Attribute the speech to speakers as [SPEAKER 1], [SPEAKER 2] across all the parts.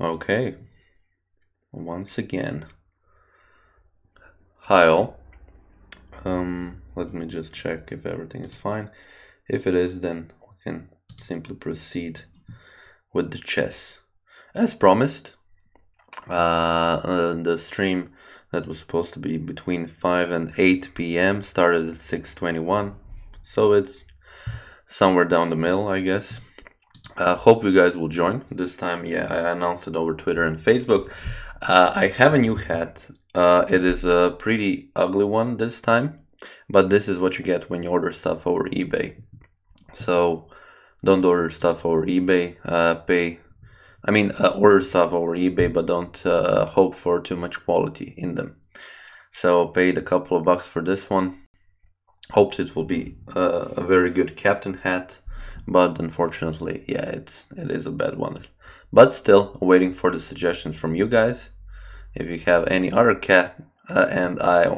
[SPEAKER 1] Okay, once again. Hi all. Let me just check if everything is fine. If it is, then we can simply proceed with the chess. As promised, the stream that was supposed to be between 5 and 8 p.m. started at 6:21, so it's somewhere down the middle, I guess. Hope you guys will join. This time, yeah, I announced it over Twitter and Facebook. I have a new hat. It is a pretty ugly one this time, but this is what you get when you order stuff over eBay. So don't order stuff over eBay. Order stuff over eBay, but don't hope for too much quality in them. So paid a couple of bucks for this one. Hoped it will be a very good captain hat, but unfortunately, yeah, it is a bad one. But still, waiting for the suggestions from you guys. If you have any other cat, and I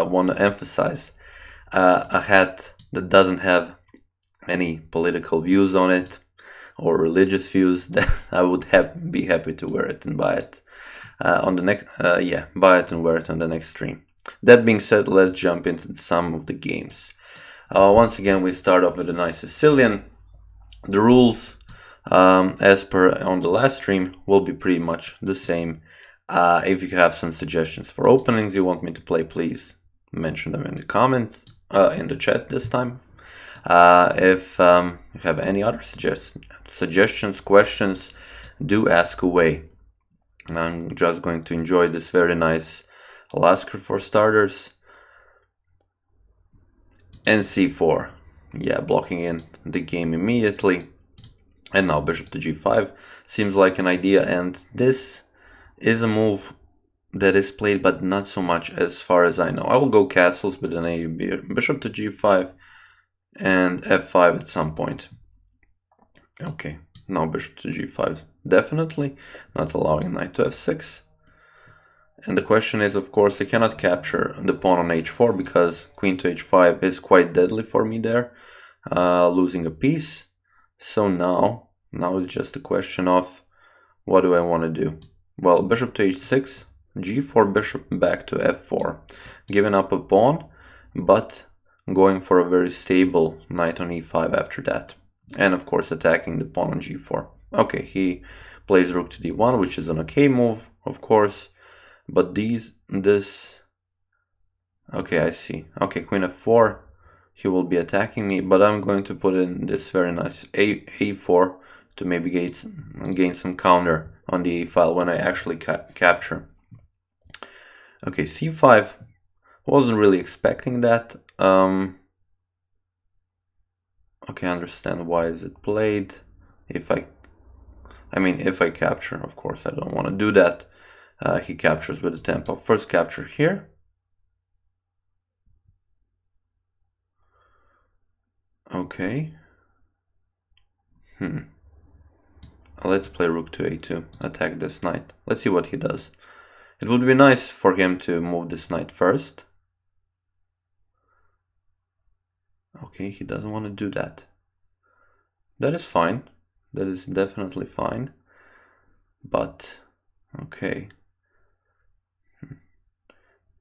[SPEAKER 1] want to emphasize a hat that doesn't have any political views on it or religious views, then I would be happy to wear it and buy it on the next. Buy it and wear it on the next stream. That being said, let's jump into some of the games. Once again, we start off with a nice Sicilian. The rules, as per on the last stream, will be pretty much the same. If you have some suggestions for openings you want me to play, please mention them in the comments, in the chat this time. If you have any other suggestions, questions, do ask away. And I'm just going to enjoy this very nice Alaska for starters. And c4, yeah, blocking in the game immediately. And now bishop to g5 seems like an idea, and this is a move that is played, but not so much as far as I know. I will go castles, but then a bishop to g5 and f5 at some point. Okay, now bishop to g5, definitely not allowing knight to f6. And the question is, of course, I cannot capture the pawn on h4 because queen to h5 is quite deadly for me there, losing a piece. So now it's just a question of what do I want to do? Well, bishop to h6, g4 bishop back to f4, giving up a pawn, but going for a very stable knight on e5 after that. And of course attacking the pawn on g4. Okay, he plays rook to d1, which is an okay move, of course. But okay, I see. Okay, queen f4, he will be attacking me, but I'm going to put in this very nice a4 to maybe gain some counter on the a file when I actually capture. Okay, c5, wasn't really expecting that. Okay, I understand why is it played. If I capture, of course, I don't want to do that. He captures with the tempo. First capture here. Okay. Let's play rook to a2, attack this knight. Let's see what he does. It would be nice for him to move this knight first. Okay, he doesn't want to do that. That is fine. That is definitely fine. But, okay.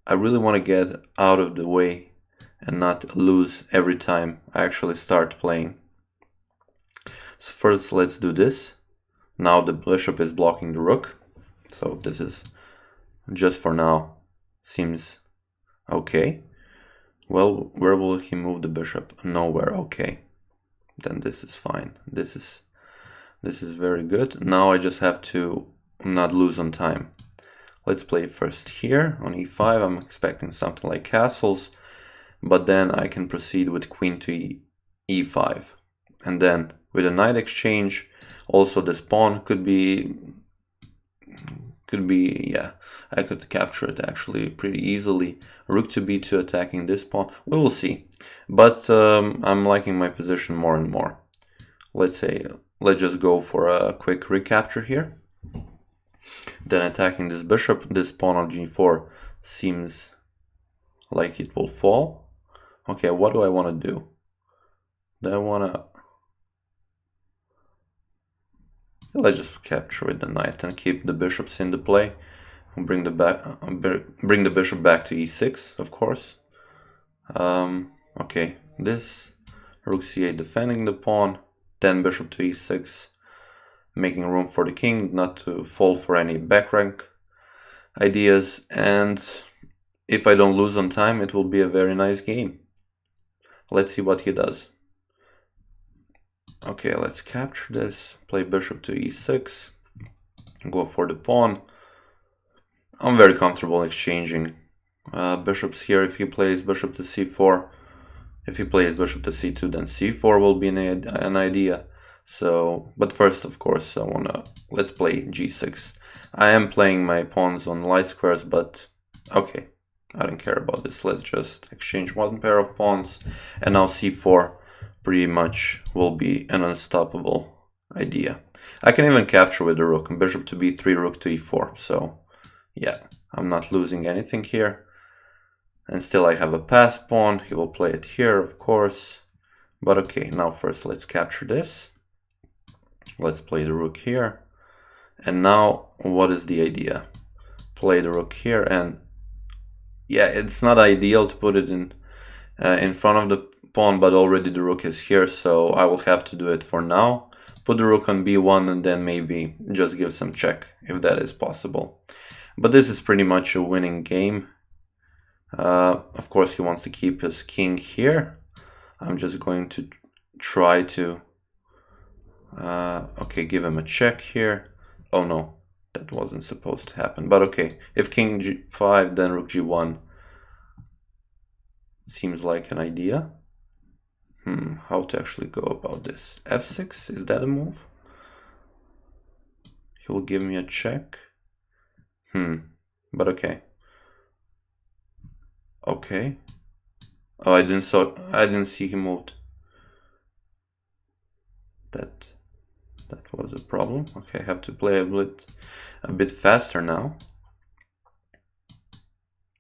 [SPEAKER 1] I really want to get out of the way and not lose every time I actually start playing. So first let's do this. Now the bishop is blocking the rook. So this is, just for now, seems okay. Well, where will he move the bishop? Nowhere. Okay. Then this is fine. This is very good. Now I just have to not lose on time. Let's play first here on e5. I'm expecting something like castles, but then I can proceed with queen to e5. And then with a knight exchange, also this pawn could be, yeah, I could capture it actually pretty easily. Rook to b2 attacking this pawn. We will see. But I'm liking my position more and more. Let's just go for a quick recapture here. Then attacking this bishop, this pawn on g4 seems like it will fall. Okay, what do I want to do? Do I want to... Let's just capture with the knight and keep the bishops in the play. Bring the bishop back to e6, of course. Okay, this rook c8 defending the pawn, then bishop to e6, making room for the king not to fall for any back rank ideas. And if I don't lose on time, it will be a very nice game. Let's see what he does. Okay, let's capture this, play bishop to e6, go for the pawn. I'm very comfortable exchanging bishops here. If he plays bishop to c4, if he plays bishop to c2, then c4 will be an idea. So, but first, of course, let's play g6. I am playing my pawns on light squares, but okay, I don't care about this. Let's just exchange one pair of pawns, and now c4 pretty much will be an unstoppable idea. I can even capture with the rook, and bishop to b3, rook to e4, so yeah, I'm not losing anything here. And still I have a passed pawn. He will play it here, of course. But okay, now first let's capture this. Let's play the rook here. And now what is the idea? Play the rook here, and yeah, it's not ideal to put it in front of the pawn, but already the rook is here, so I will have to do it for now. Put the rook on b1 and then maybe just give some check if that is possible. But this is pretty much a winning game. Of course, he wants to keep his king here. I'm just going to try to okay, give him a check here. Oh no, that wasn't supposed to happen. But okay, if king g5, then rook g1 seems like an idea. How to actually go about this? f6, is that a move? He will give me a check. But okay. Okay. Oh, I didn't see he moved. That was a problem. Okay, I have to play a bit faster now.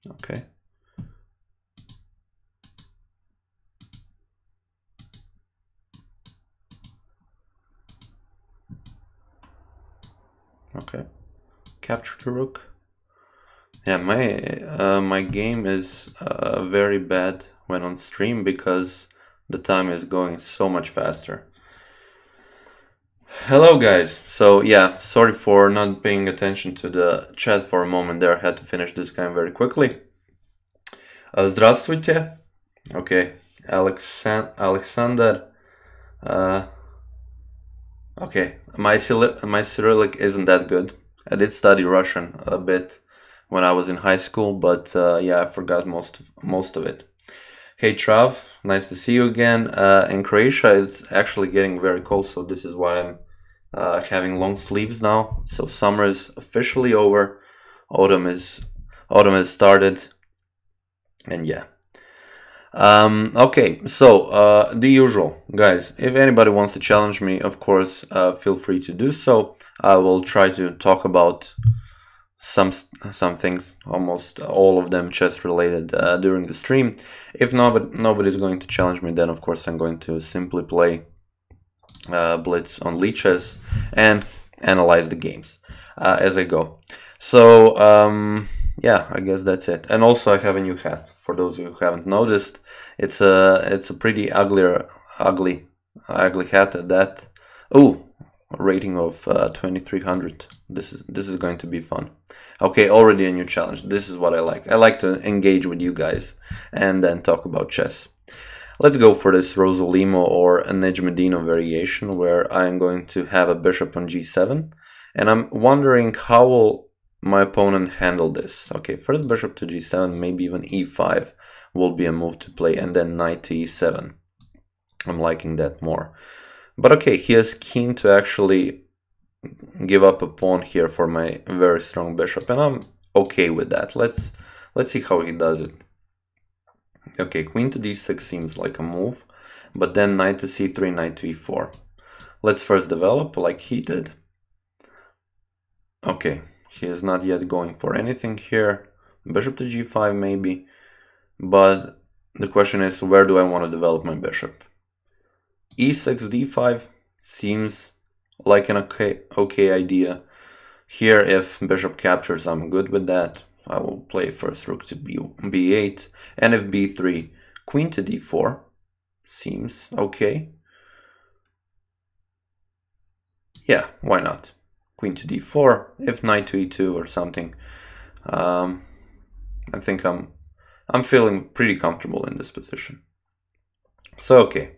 [SPEAKER 1] Okay. Okay. Capture the rook. Yeah, my game is very bad when on stream because the time is going so much faster. Hello guys. So yeah, sorry for not paying attention to the chat for a moment there. I had to finish this game very quickly. Здравствуйте. Okay, Alexander. Okay, my Cyrillic isn't that good. I did study Russian a bit when I was in high school, but yeah, I forgot most of it. Hey Trav, nice to see you again. In Croatia, it's actually getting very cold, so this is why I'm having long sleeves now. So summer is officially over, autumn has started, and yeah. Okay, so the usual, guys. If anybody wants to challenge me, of course, feel free to do so. I will try to talk about some things, almost all of them chess related, during the stream. If nobody's going to challenge me, then of course I'm going to simply play Blitz on Lichess and analyze the games as I go. So yeah, I guess that's it. And also I have a new hat. For those who haven't noticed, it's a pretty ugly hat at that. Oh, a rating of 2300. This is going to be fun. Okay, already a new challenge. This is what I like. I like to engage with you guys and then talk about chess. Let's go for this Rosolimo or a Nejmedino variation where I'm going to have a bishop on g7, and I'm wondering how will my opponent handle this. Okay, first bishop to g7, maybe even e5 will be a move to play, and then knight to e7. I'm liking that more. But okay, he is keen to actually give up a pawn here for my very strong bishop, and I'm okay with that. Let's see how he does it. Okay, queen to d6 seems like a move, but then knight to c3, knight to e4. Let's first develop like he did. Okay, he is not yet going for anything here. Bishop to g5 maybe, but the question is, where do I want to develop my bishop? e6, d5 seems like an okay idea. Here, if bishop captures, I'm good with that. I will play first rook to b8, and if b3, queen to d4 seems okay. Yeah, why not? Queen to d4, if knight to e2 or something. I think I'm feeling pretty comfortable in this position. So okay,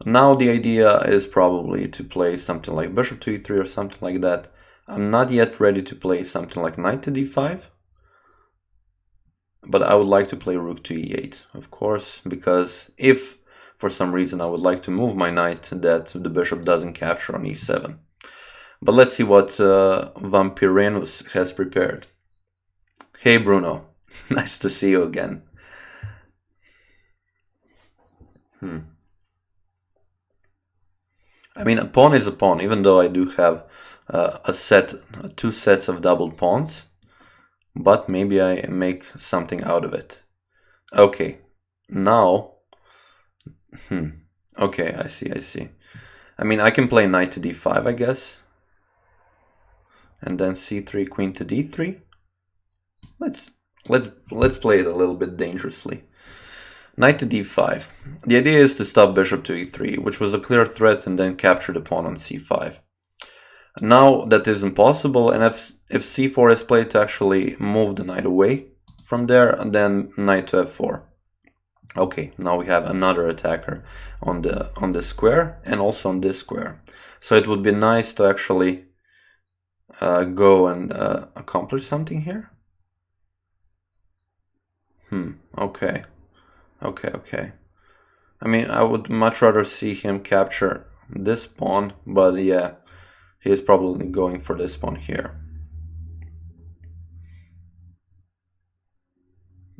[SPEAKER 1] now the idea is probably to play something like bishop to e3 or something like that. I'm not yet ready to play something like knight to d5, but I would like to play rook to e8, of course, because if for some reason I would like to move my knight, that the bishop doesn't capture on e7. But let's see what Vampirenus has prepared. Hey Bruno, nice to see you again. I mean, a pawn is a pawn, even though I do have two sets of double pawns, but maybe I make something out of it. Okay, now, okay, I see. I mean, I can play knight to d5, I guess, and then c3, queen to d3. Let's play it a little bit dangerously. Knight to d5. The idea is to stop bishop to e3, which was a clear threat, and then capture the pawn on c5. Now that is impossible, and if c4 is played to actually move the knight away from there, and then knight to f4. Okay, now we have another attacker on the square and also on this square. So it would be nice to actually go and accomplish something here. Okay. I mean, I would much rather see him capture this pawn, but yeah, he is probably going for this pawn here.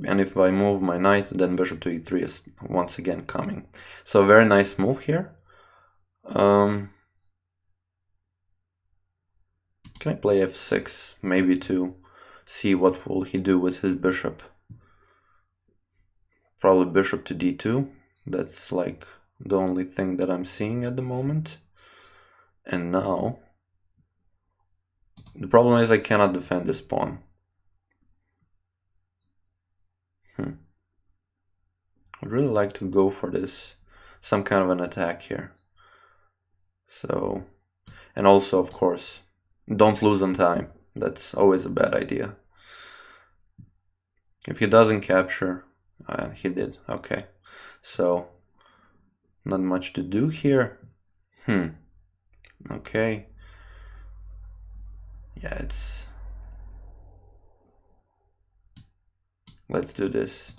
[SPEAKER 1] And if I move my knight, then bishop to e3 is once again coming. So a very nice move here. Can I play f6, maybe to see what will he do with his bishop? Probably bishop to d2. That's like the only thing that I'm seeing at the moment. And now, the problem is I cannot defend this pawn. I'd really like to go for this, some kind of an attack here. So, and also, of course, don't lose on time. That's always a bad idea. If he doesn't capture, he did, okay. So, not much to do here. Okay. Yeah, let's do this.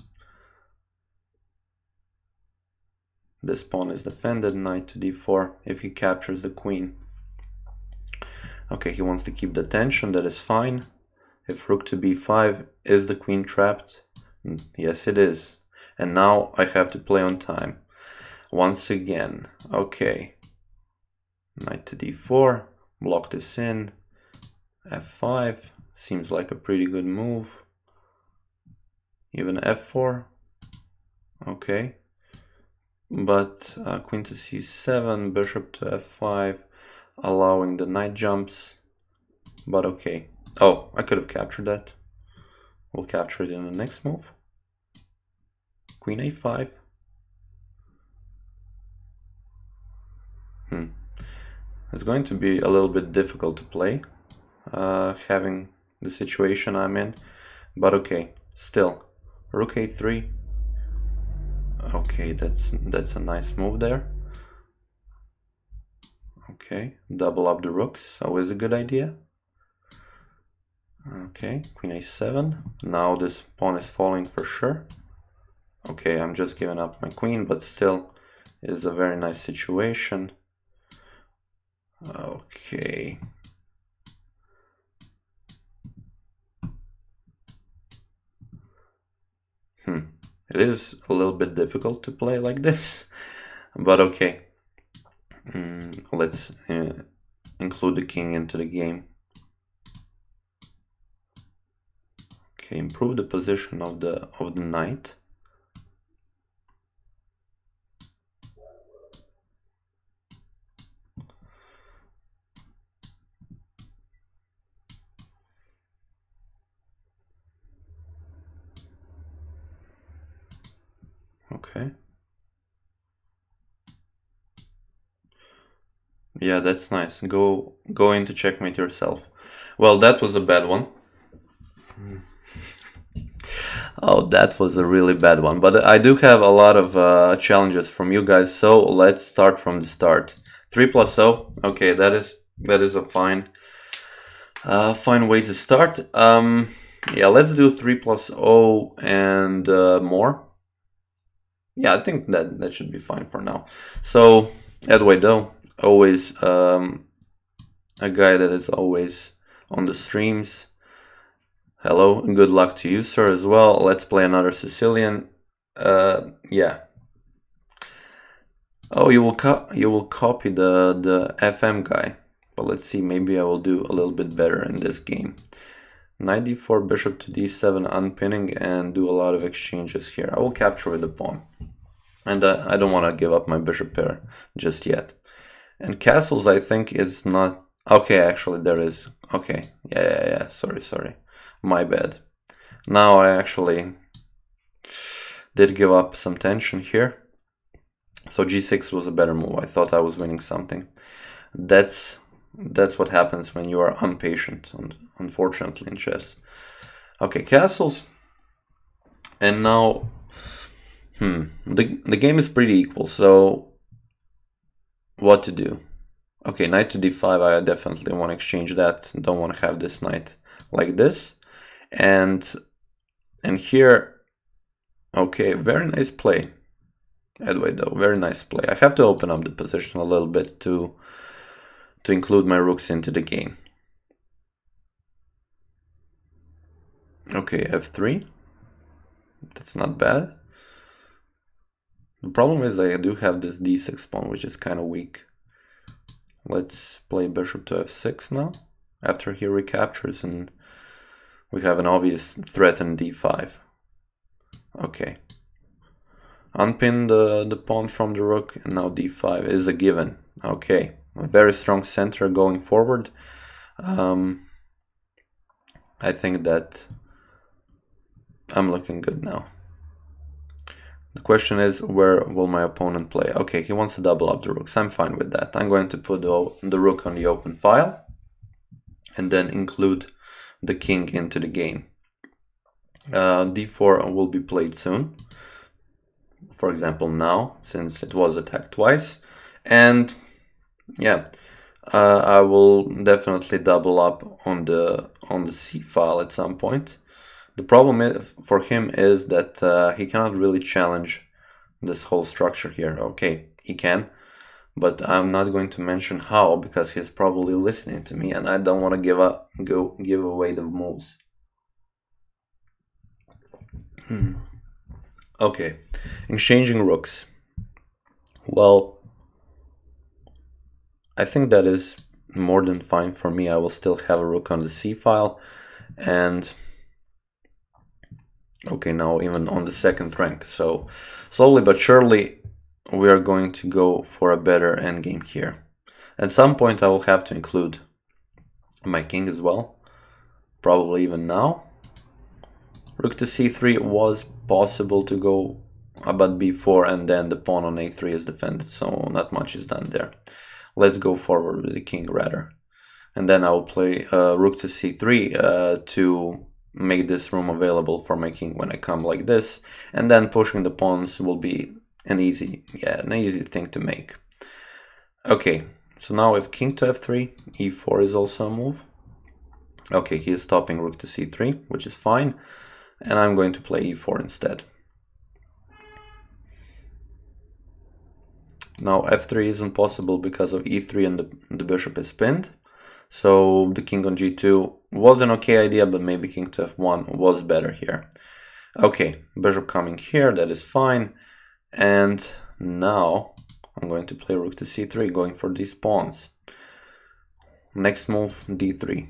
[SPEAKER 1] This pawn is defended, knight to d4 if he captures the queen. Okay, he wants to keep the tension, that is fine. If rook to b5, is the queen trapped? Yes, it is. And now I have to play on time. Once again, okay. Knight to d4, block this in. f5, seems like a pretty good move. Even f4, okay. But queen to c7, bishop to f5, allowing the knight jumps, but okay. Oh, I could have captured that. We'll capture it in the next move. Queen a5. It's going to be a little bit difficult to play, having the situation I'm in, but okay, still. Rook a3. Okay, that's a nice move there. Okay, double up the rooks, always a good idea. Okay, queen a7. Now this pawn is falling for sure. Okay, I'm just giving up my queen, but still it is a very nice situation. Okay. It is a little bit difficult to play like this, but okay. Let's include the king into the game. Okay, improve the position of the knight. Okay. Yeah, that's nice. Go into checkmate yourself. Well, that was a bad one. Oh, that was a really bad one. But I do have a lot of challenges from you guys, so let's start from the start. 3 plus 0. Okay, that is a fine way to start. Yeah, let's do 3 plus 0 and more. Yeah, I think that should be fine for now. So Eduardo, always a guy that is always on the streams. Hello, and good luck to you, sir, as well. Let's play another Sicilian. Yeah. Oh, you will copy the FM guy. But let's see, maybe I will do a little bit better in this game. Knight d4, bishop to d7, unpinning, and do a lot of exchanges here. I will capture with the pawn. And I don't want to give up my bishop pair just yet. And castles, I think, is not... Okay, actually, there is... Okay, yeah, sorry. My bad. Now I actually did give up some tension here. So g6 was a better move. I thought I was winning something. That's what happens when you are impatient, unfortunately, in chess. Okay, castles. And now... The game is pretty equal, so what to do? Okay, knight to d5, I definitely want to exchange that. Don't want to have this knight like this. And here, okay, very nice play. Eduardo, very nice play. I have to open up the position a little bit to include my rooks into the game. Okay, f3. That's not bad. The problem is I do have this d6 pawn, which is kind of weak. Let's play bishop to f6 now, after he recaptures, and we have an obvious threat in d5. Okay. Unpin the pawn from the rook, and now d5 is a given. Okay, a very strong center going forward. I think that I'm looking good now. The question is, where will my opponent play? Okay, he wants to double up the rooks. I'm fine with that. I'm going to put the rook on the open file and then include the king into the game. d4 will be played soon. For example, now, since it was attacked twice. And yeah, I will definitely double up on the c file at some point. The problem for him is that he cannot really challenge this whole structure here. Okay, he can, but I'm not going to mention how, because he's probably listening to me, and I don't want to give away the moves. Okay, exchanging rooks. Well, I think that is more than fine for me. I will still have a rook on the c file, and okay, now even on the second rank. So slowly but surely we are going to go for a better endgame here. At some point I will have to include my king as well, probably even now. Rook to c3 was possible to go, but b4, and then the pawn on a3 is defended, so not much is done there. Let's go forward with the king rather. And then I will play rook to c3 to make this room available for my king when I come like this, and then pushing the pawns will be an easy thing to make. Okay, so now if king to f3, e4 is also a move. Okay, he is stopping rook to c3, which is fine, and I'm going to play e4 instead. Now f3 isn't possible because of e3 and the bishop is pinned. So the king on g2 was an okay idea, but maybe king to f1 was better here. Okay, bishop coming here, that is fine. And now I'm going to play rook to c3, going for these pawns. Next move, d3.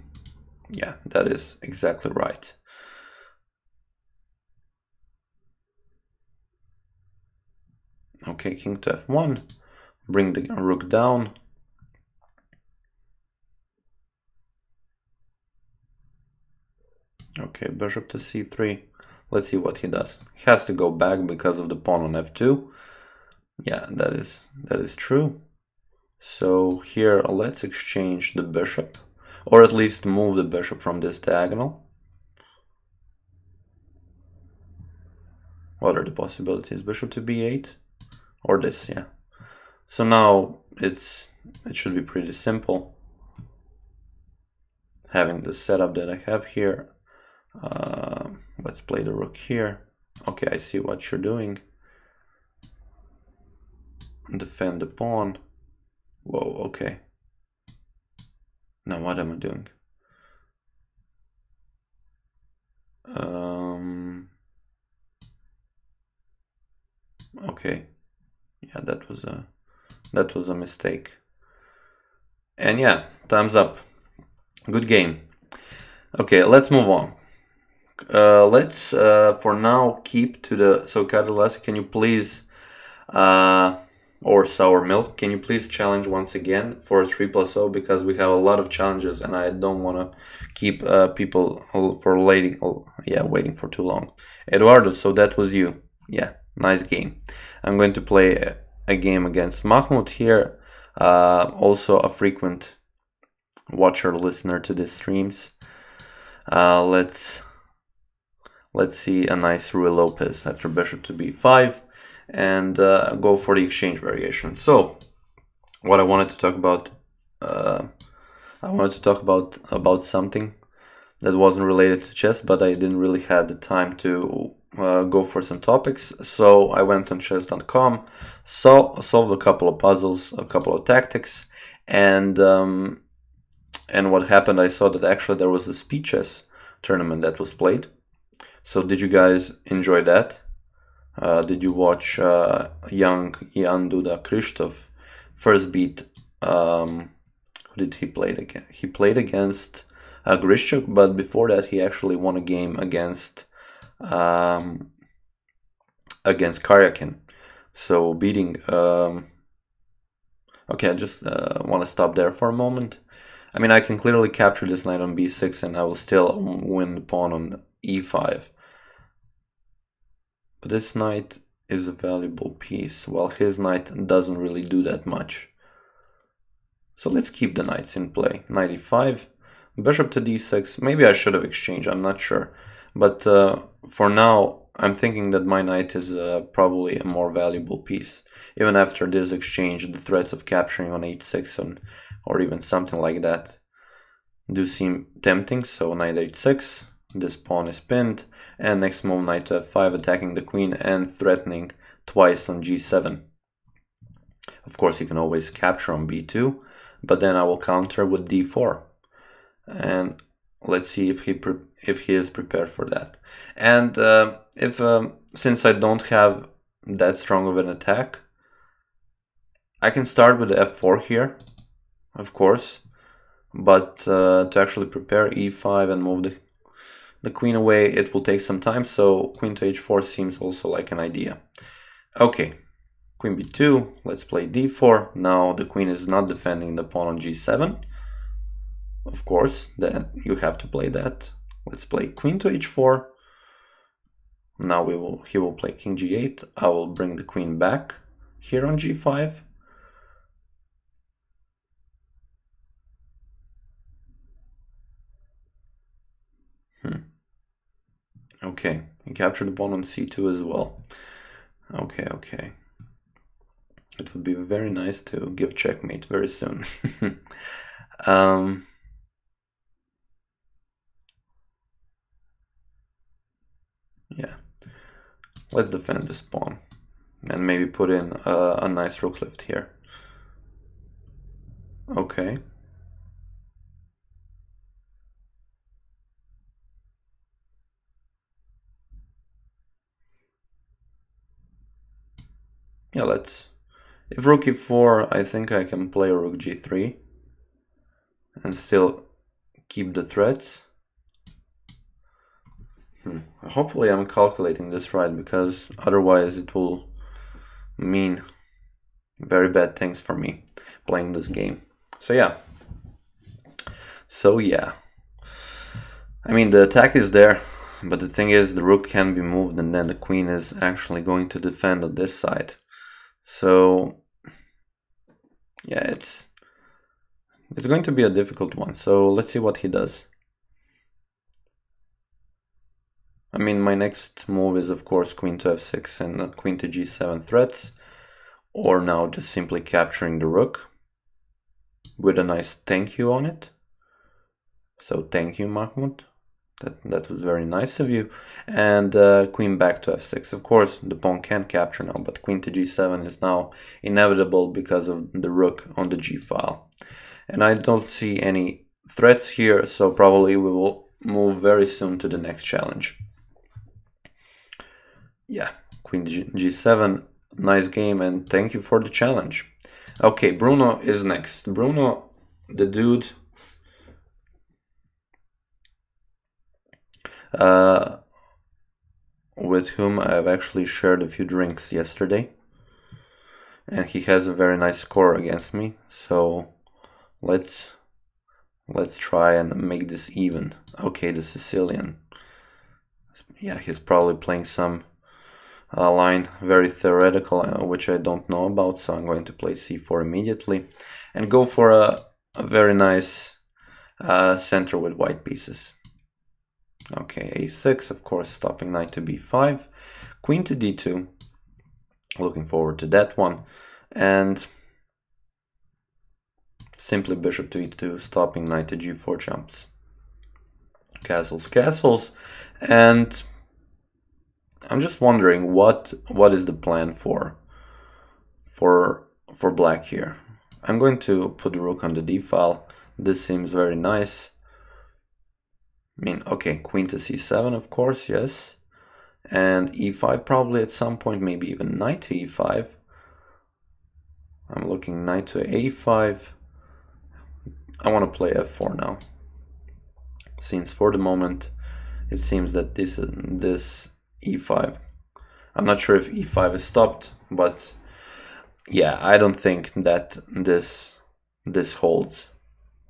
[SPEAKER 1] Yeah, that is exactly right. Okay, king to f1, bring the rook down. Okay, bishop to c3, Let's see what he does. He has to go back because of the pawn on f2. Yeah, that is true. So here let's exchange the bishop, or at least move the bishop from this diagonal. What are the possibilities? Bishop to b8 or this, yeah. So now it should be pretty simple. Having the setup that I have here. Let's play the rook here. Okay, I see what you're doing. Defend the pawn. Whoa, okay. Now what am I doing? Okay. Yeah, that was a mistake. And yeah, thumbs up. Good game. Okay, let's move on. Let's for now keep to the. So Catalasi, can you please or sour milk, can you please challenge once again for 3+0, because we have a lot of challenges and I don't want to keep people for waiting for too long. Eduardo, so that was you. Yeah, nice game. I'm going to play a game against Mahmoud here, also a frequent watcher, listener to the streams. Let's see a nice Ruy Lopez after bishop to b5 and go for the exchange variation. So what I wanted to talk about, about something that wasn't related to chess, but I didn't really have the time to go for some topics. So I went on chess.com, solved a couple of puzzles, a couple of tactics, and what happened, I saw that actually there was a speed chess tournament that was played. So did you guys enjoy that? Did you watch young Jan Duda Krzysztof first beat, who did he play against? He played against Grishchuk, but before that he actually won a game against Karyakin. So beating, okay, I just want to stop there for a moment. I mean, I can clearly capture this knight on b6 and I will still win the pawn on e5. But this knight is a valuable piece, while his knight doesn't really do that much. So let's keep the knights in play. Knight e5, bishop to d6. Maybe I should have exchanged, I'm not sure. But for now, I'm thinking that my knight is probably a more valuable piece. Even after this exchange, the threats of capturing on h6 or even something like that do seem tempting. So knight h6, this pawn is pinned, and next move knight to f5, attacking the queen and threatening twice on g7. Of course, you can always capture on b2, but then I will counter with d4. And let's see if he is prepared for that. And since I don't have that strong of an attack, I can start with the f4 here, of course, but to actually prepare e5 and move the queen away, it will take some time. So queen to h4 seems also like an idea. Okay, queen b2, let's play d4. Now the queen is not defending the pawn on g7. Of course, then you have to play that. Let's play queen to h4. Now he will play king g8. I will bring the queen back here on g5. Okay, he captured the pawn on c2 as well. Okay. It would be very nice to give checkmate very soon. Yeah, let's defend this pawn and maybe put in a nice rook lift here. Okay. Yeah, if rook e4, I think I can play rook g3 and still keep the threats. Hopefully I'm calculating this right, because otherwise it will mean very bad things for me playing this game. So yeah. I mean, the attack is there. But the thing is, the rook can be moved and then the queen is actually going to defend on this side. So yeah, it's going to be a difficult one. So let's see what he does. I mean, my next move is of course queen to f6 and queen to g7 threats, or now just simply capturing the rook with a nice thank you on it. So thank you, Mahmoud. That was very nice of you. And queen back to f6. Of course, the pawn can capture now, but queen to g7 is now inevitable because of the rook on the g file. And I don't see any threats here, so probably we will move very soon to the next challenge. Yeah, queen to g7, nice game, and thank you for the challenge. Okay, Bruno is next. Bruno, the dude, with whom I've actually shared a few drinks yesterday, and he has a very nice score against me, so let's try and make this even. Okay, the Sicilian, yeah, he's probably playing some line very theoretical, which I don't know about, so I'm going to play c4 immediately and go for a very nice center with white pieces. Okay, a6, of course, stopping knight to b5, queen to d2, looking forward to that one, and simply bishop to e2, stopping knight to g4 jumps. Castles, castles, and I'm just wondering what is the plan for black here. I'm going to put the rook on the d file. This seems very nice. I mean, okay, queen to c7, of course, yes. And e5 probably at some point, maybe even knight to e5. I'm looking knight to a5. I want to play f4 now, since for the moment it seems that this e5, I'm not sure if e5 is stopped, but yeah, I don't think that this holds.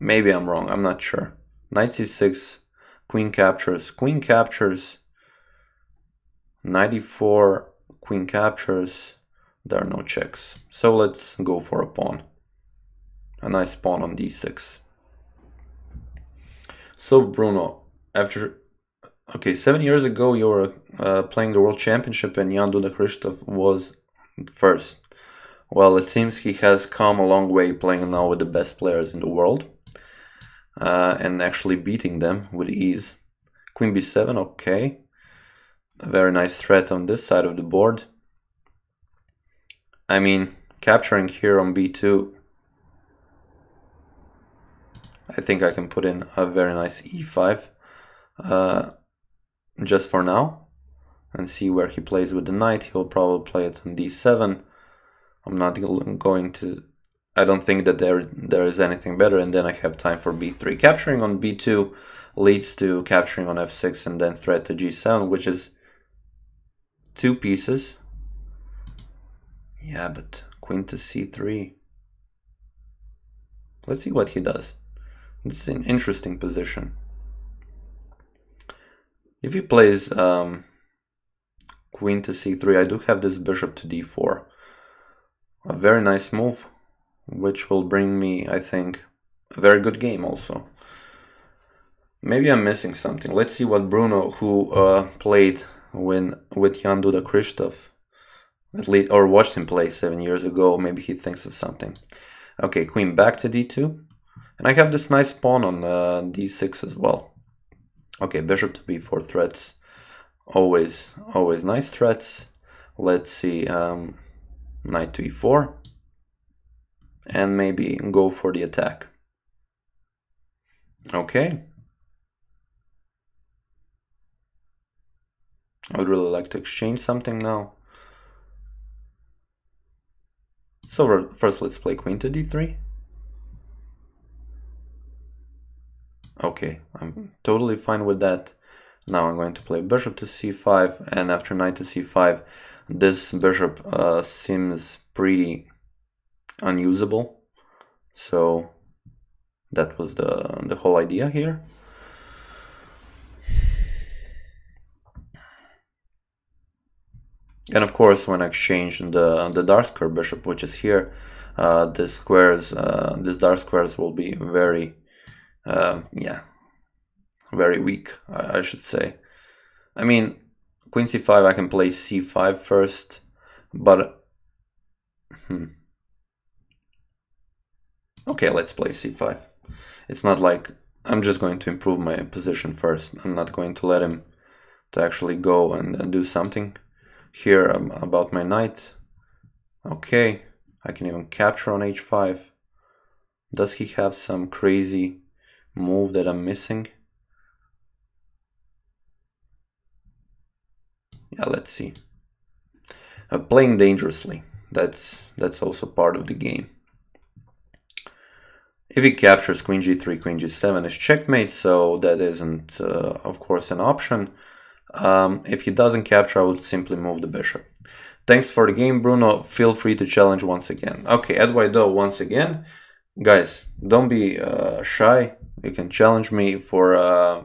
[SPEAKER 1] Maybe I'm wrong, I'm not sure. Knight c6, queen captures, knight e4, queen captures, there are no checks. So let's go for a pawn. A nice pawn on d6. So Bruno, after, okay, 7 years ago you were playing the World Championship and Jan Duda Krzysztof was first. Well, it seems he has come a long way playing now with the best players in the world and actually beating them with ease. Queen b7, okay. A very nice threat on this side of the board. I mean, capturing here on b2, I think I can put in a very nice e5 just for now and see where he plays with the knight. He'll probably play it on d7. I'm not going to, I don't think that there is anything better, and then I have time for b3. Capturing on b2 leads to capturing on f6 and then threat to g7, which is 2 pieces. Yeah, but queen to c3. Let's see what he does. It's an interesting position. If he plays queen to c3, I do have this bishop to d4. A very nice move, which will bring me, I think, a very good game also. Maybe I'm missing something. Let's see what Bruno, who played with Jan Duda Krzysztof, at least, or watched him play 7 years ago, maybe he thinks of something. Okay, queen back to d2. And I have this nice pawn on d6 as well. Okay, bishop to b4 threats. Always nice threats. Let's see, knight to e4. And maybe go for the attack. Okay. I would really like to exchange something now. So first let's play queen to d3. Okay, I'm totally fine with that. Now I'm going to play bishop to c5, and after knight to c5, this bishop seems pretty unusable. So that was the whole idea here. And of course, when I exchange the dark square bishop, which is here, these dark squares will be very, yeah, very weak, I should say. I mean, queen c5, I can play c5 first, but okay, let's play c5. It's not like I'm just going to improve my position first. I'm not going to let him to actually go and do something here about my knight. Okay, I can even capture on h5. Does he have some crazy move that I'm missing? Yeah, let's see. Playing dangerously. That's also part of the game. If he captures queen g3, queen g7 is checkmate, so that isn't, of course, an option. If he doesn't capture, I would simply move the bishop. Thanks for the game, Bruno. Feel free to challenge once again. Okay, Eduardo, once again. Guys, don't be shy. You can challenge me for...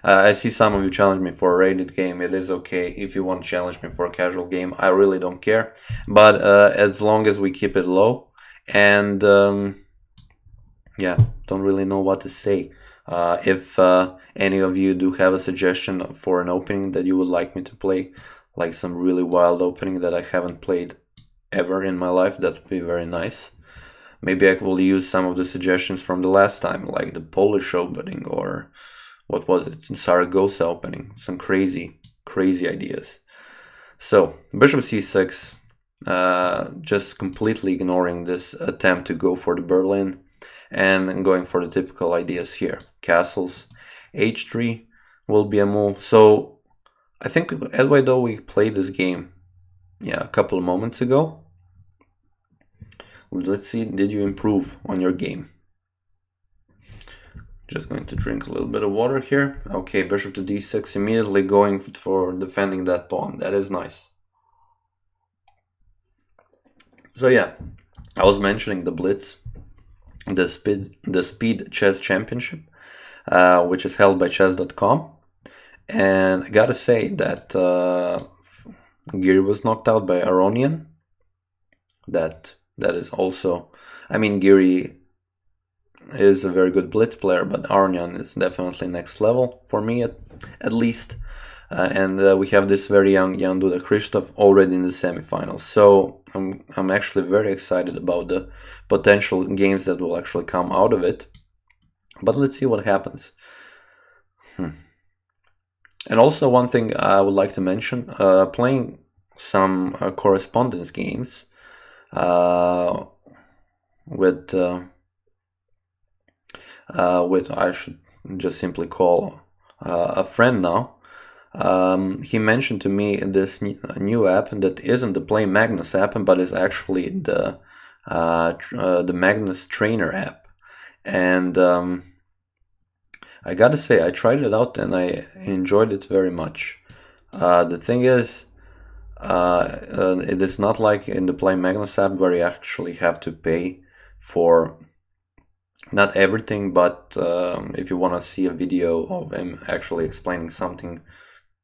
[SPEAKER 1] I see some of you challenge me for a rated game. It is okay if you want to challenge me for a casual game. I really don't care. But as long as we keep it low. And yeah, don't really know what to say. If any of you do have a suggestion for an opening that you would like me to play, like some really wild opening that I haven't played ever in my life, that would be very nice. Maybe I will use some of the suggestions from the last time, like the Polish opening, or what was it, Saragossa opening. Some crazy ideas. So, bishop c6, just completely ignoring this attempt to go for the Berlin, and going for the typical ideas here. Castles, h3 will be a move. So I think Eduardo, we played this game, yeah, a couple of moments ago. Let's see, did you improve on your game? Just going to drink a little bit of water here. Okay, bishop to d6, immediately going for defending that pawn. That is nice. So yeah, I was mentioning the Blitz, the Speed Chess Championship, which is held by chess.com. And I gotta say that Giri was knocked out by Aronian. That is also, I mean, Giri is a very good blitz player, but Aronian is definitely next level for me at least. And we have this very young Jan Duda Krzysztof already in the semifinals. So I'm actually very excited about the potential games that will actually come out of it. But let's see what happens. And also one thing I would like to mention, playing some correspondence games with I should just simply call a friend now. He mentioned to me this new app that isn't the Play Magnus app, but is actually the Magnus Trainer app. And I gotta say, I tried it out and I enjoyed it very much. The thing is, it is not like in the Play Magnus app where you actually have to pay for not everything, but if you want to see a video of him actually explaining something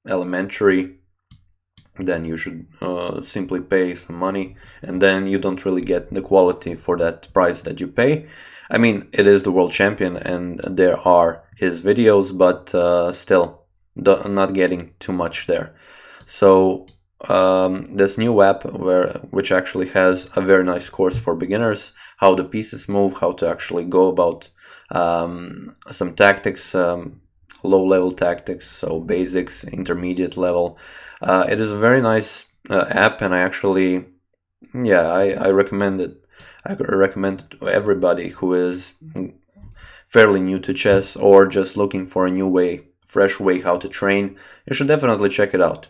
[SPEAKER 1] elementary, then you should simply pay some money, and then you don't really get the quality for that price that you pay. I mean, it is the world champion and there are his videos, but still not getting too much there. So this new app which actually has a very nice course for beginners, how the pieces move, how to actually go about some tactics, low-level tactics, so basics, intermediate level. It is a very nice app, and I actually, yeah, I recommend it. I recommend it to everybody who is fairly new to chess or just looking for a new way, fresh way how to train. You should definitely check it out.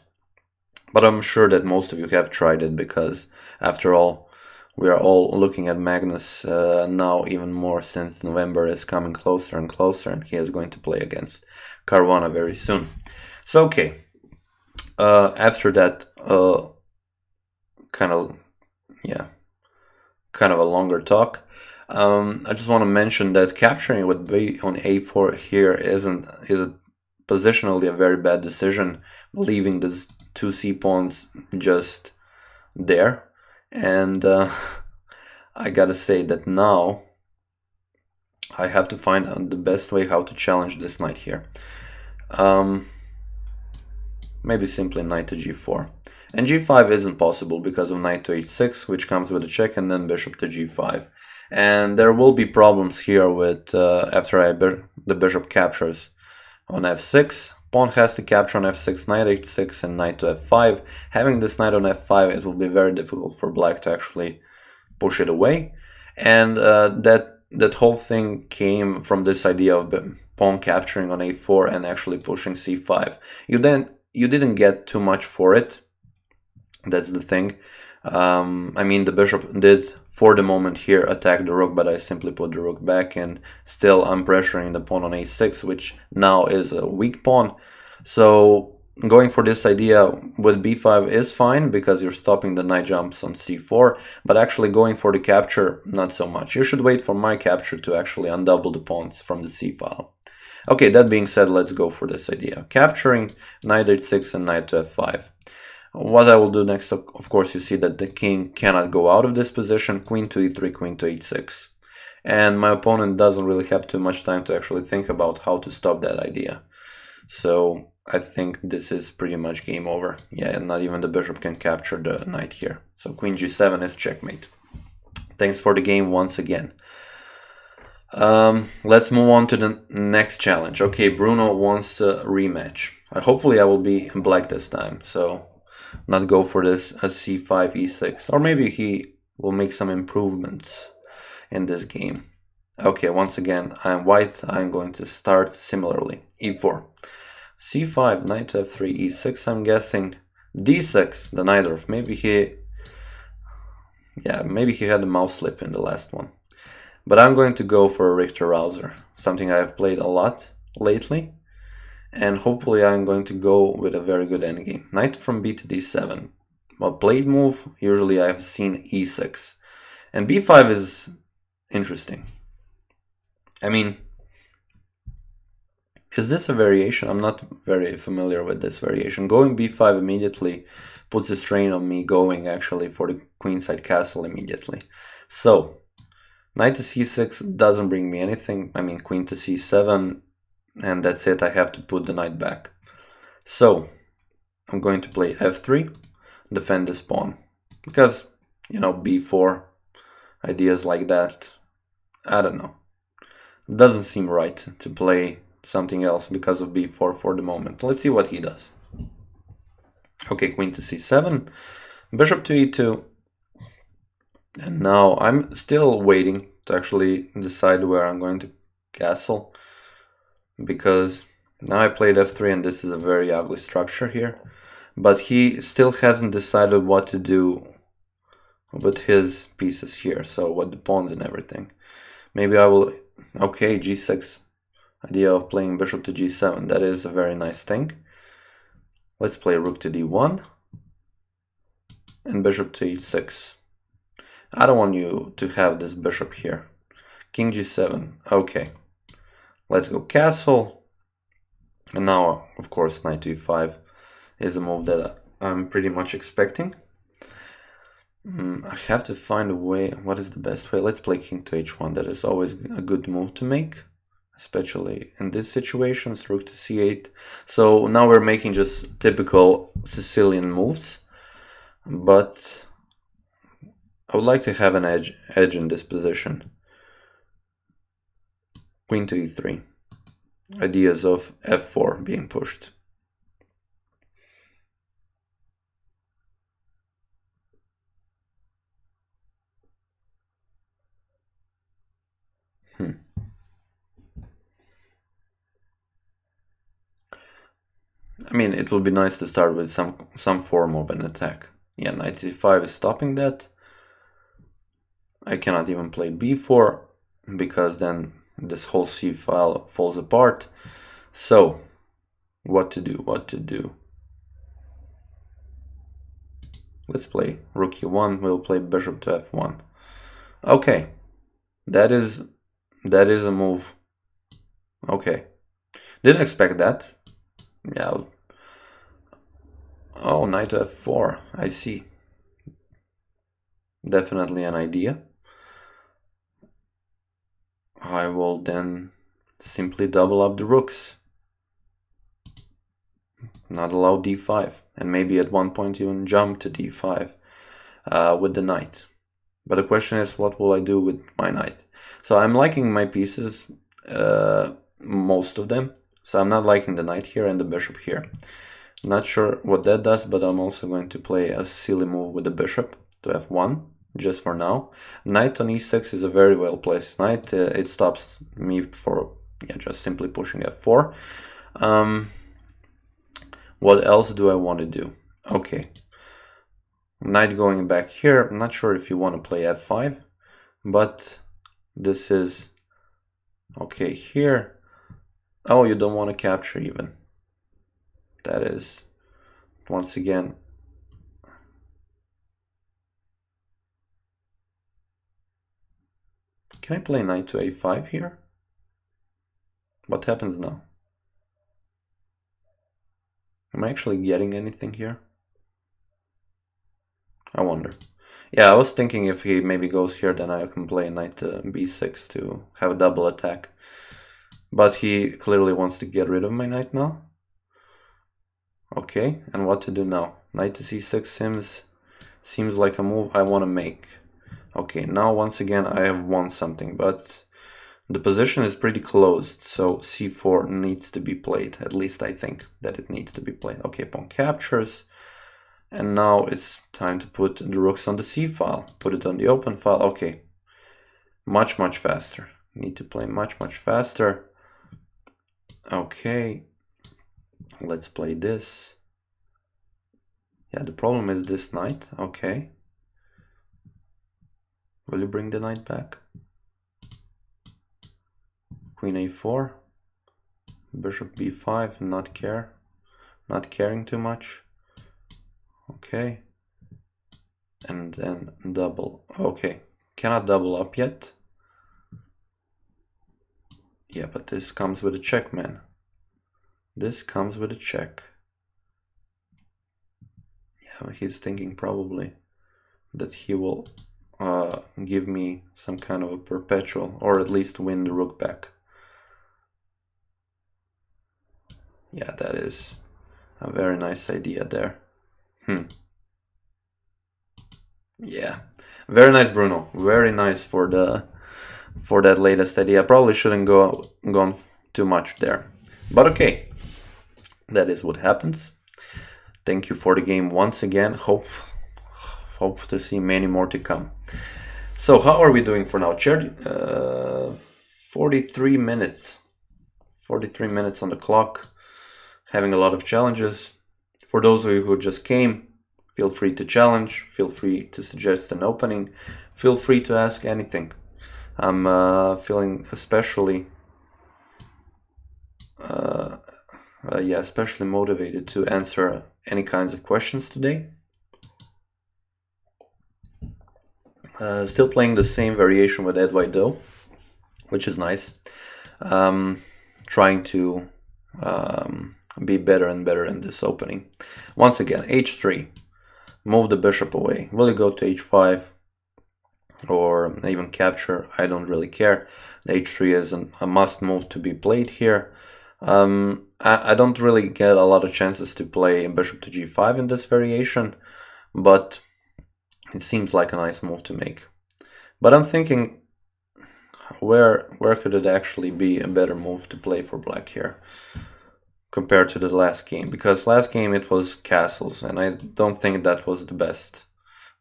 [SPEAKER 1] But I'm sure that most of you have tried it, because after all, we are all looking at Magnus now even more, since November is coming closer and closer, and he is going to play against Caruana very soon. So okay, after that kind of a longer talk, I just want to mention that capturing with b on a4 here is positionally a very bad decision, leaving this two c-pawns just there. And I gotta say that now I have to find the best way how to challenge this knight here. Maybe simply knight to g4. And g5 isn't possible because of knight to h6, which comes with a check, and then bishop to g5. And there will be problems here with after the bishop captures on f6. Pawn has to capture on f6, knight h6, and knight to f5. Having this knight on f5, it will be very difficult for black to actually push it away. And that whole thing came from this idea of pawn capturing on a4 and actually pushing c5. You didn't get too much for it. That's the thing. I mean, the bishop did, for the moment here, attack the rook, but I simply put the rook back, and still I'm pressuring the pawn on a6, which now is a weak pawn. So going for this idea with b5 is fine, because you're stopping the knight jumps on c4, but actually going for the capture, not so much. You should wait for my capture to actually undouble the pawns from the c-file. Okay, that being said, let's go for this idea. Capturing knight h6 and knight to f5. What I will do next, of course, you see that the king cannot go out of this position. Queen to e3, queen to h6. And my opponent doesn't really have too much time to actually think about how to stop that idea. So I think this is pretty much game over. Yeah, not even the bishop can capture the knight here. So queen g7 is checkmate. Thanks for the game once again. Let's move on to the next challenge. Okay, Bruno wants a rematch. Hopefully I will be in black this time, so not go for this c5, e6. Or maybe he will make some improvements in this game. Okay, once again, I'm white. I'm going to start similarly. e4. c5, knight to f3, e6, I'm guessing. d6, the Najdorf. Maybe he had a mouse slip in the last one. But I'm going to go for a Richter-Rauser, something I have played a lot lately. And hopefully I'm going to go with a very good endgame. Knight from b to d7. Well, played move, usually I have seen e6. And b5 is interesting. I mean, is this a variation? I'm not very familiar with this variation. Going b5 immediately puts a strain on me going actually for the queenside castle immediately. So, knight to c6 doesn't bring me anything. I mean, queen to c7, and that's it. I have to put the knight back. So, I'm going to play f3, defend this pawn. Because, you know, b4, ideas like that, I don't know. It doesn't seem right to play something else because of b4 for the moment. Let's see what he does. Okay, queen to c7, bishop to e2. And now I'm still waiting to actually decide where I'm going to castle, because now I played f3 and this is a very ugly structure here. But he still hasn't decided what to do with his pieces here, so with the pawns and everything. Maybe I will... Okay, g6. Idea of playing bishop to g7, that is a very nice thing. Let's play rook to d1 and bishop to e6. I don't want you to have this bishop here. King g7, okay. Let's go castle. And now, of course, knight to e5 is a move that I'm pretty much expecting. I have to find a way. What is the best way? Let's play king to h1. That is always a good move to make, especially in this situation. Rook to c8. So now we're making just typical Sicilian moves, but I would like to have an edge in this position. Queen to e3. Ideas of f4 being pushed. I mean, it would be nice to start with some form of an attack. Yeah, knight c5 is stopping that. I cannot even play b4 because then this whole c file falls apart. So, what to do? What to do? Let's play rook e1. We'll play bishop to f1. Okay, that is a move. Okay, didn't expect that. Yeah, Oh, knight to f4, I see. Definitely an idea. I will then simply double up the rooks. Not allow d5, and maybe at one point even jump to d5 with the knight. But the question is, what will I do with my knight? So I'm liking my pieces, most of them. So I'm not liking the knight here and the bishop here. Not sure what that does, but I'm also going to play a silly move with the bishop to f1, just for now. Knight on e6 is a very well placed knight. It stops me for just simply pushing f4. What else do I want to do? Okay. Knight going back here. I'm not sure if you want to play f5, but this is okay here. Oh, you don't want to capture even. That is, once again, can I play knight to a5 here? What happens now? Am I actually getting anything here? I wonder. Yeah, I was thinking if he maybe goes here, then I can play knight to b6 to have a double attack. But he clearly wants to get rid of my knight now. Okay, and what to do now? Knight to c6 seems like a move I want to make. Okay, now once again I have won something, but the position is pretty closed, so c4 needs to be played. At least I think that it needs to be played. Okay, pawn captures. And now it's time to put the rooks on the c file. Put it on the open file. Okay, much faster. Need to play much faster. Okay, let's play this. Yeah, the problem is this knight. Okay. Will you bring the knight back? Queen a4. Bishop b5. Not caring too much. Okay. And then double. Okay. Cannot double up yet. Yeah, but this comes with a check, man. This comes with a check. Yeah, he's thinking probably that he will give me some kind of a perpetual, or at least win the rook back. Yeah, that is a very nice idea there. Yeah, very nice, Bruno. Very nice for that latest idea. I probably shouldn't gone too much there, but okay, that is what happens. Thank you for the game once again. Hope to see many more to come. So how are we doing for now, Chair? 43 minutes. 43 minutes on the clock. Having a lot of challenges. For those of you who just came, feel free to challenge. Feel free to suggest an opening. Feel free to ask anything. I'm feeling especially especially motivated to answer any kinds of questions today. Still playing the same variation with Ed White-Doe, which is nice. Trying to be better and better in this opening. Once again, h3. Move the bishop away. Will you go to h5 or even capture? I don't really care. The h3 is a must move to be played here. I don't really get a lot of chances to play bishop to g5 in this variation, but it seems like a nice move to make. But I'm thinking, where could it actually be a better move to play for black here compared to the last game? Because last game it was castles, and I don't think that was the best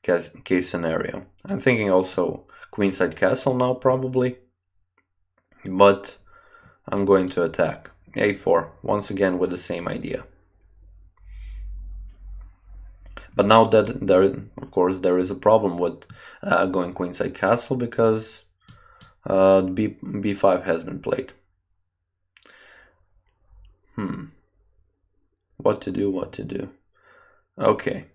[SPEAKER 1] case scenario. I'm thinking also queenside castle now probably, but I'm going to attack. a4, once again with the same idea. But now that of course there is a problem with going queenside castle, because b5 has been played. What to do? Okay.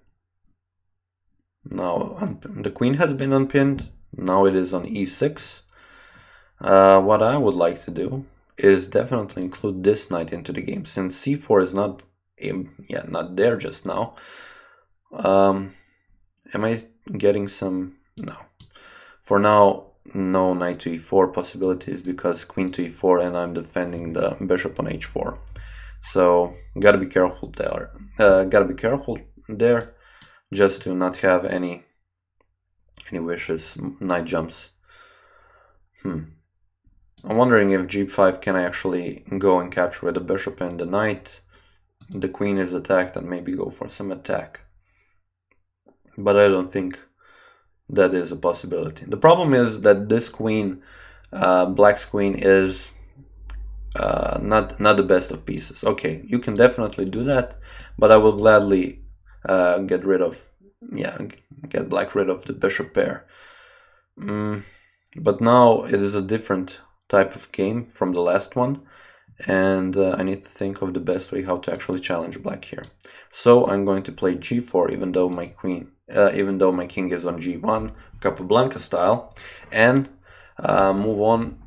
[SPEAKER 1] Now the queen has been unpinned. Now it is on e6. What I would like to do is definitely include this knight into the game, since c4 is not yeah, not there just now. Am I getting some? No. For now, no knight to e4 possibilities because queen to e4 and I'm defending the bishop on h4. So gotta be careful there. Just to not have any vicious knight jumps. I'm wondering if g5 can I actually go and capture with the bishop and the knight. The queen is attacked and maybe go for some attack. But I don't think that is a possibility. The problem is that this queen, black's queen, is not the best of pieces. Okay, you can definitely do that, but I will gladly get black rid of the bishop pair. But now it is a different type of game from the last one, and I need to think of the best way how to actually challenge black here. So I'm going to play g4, even though my king is on g1, Capablanca style, and move on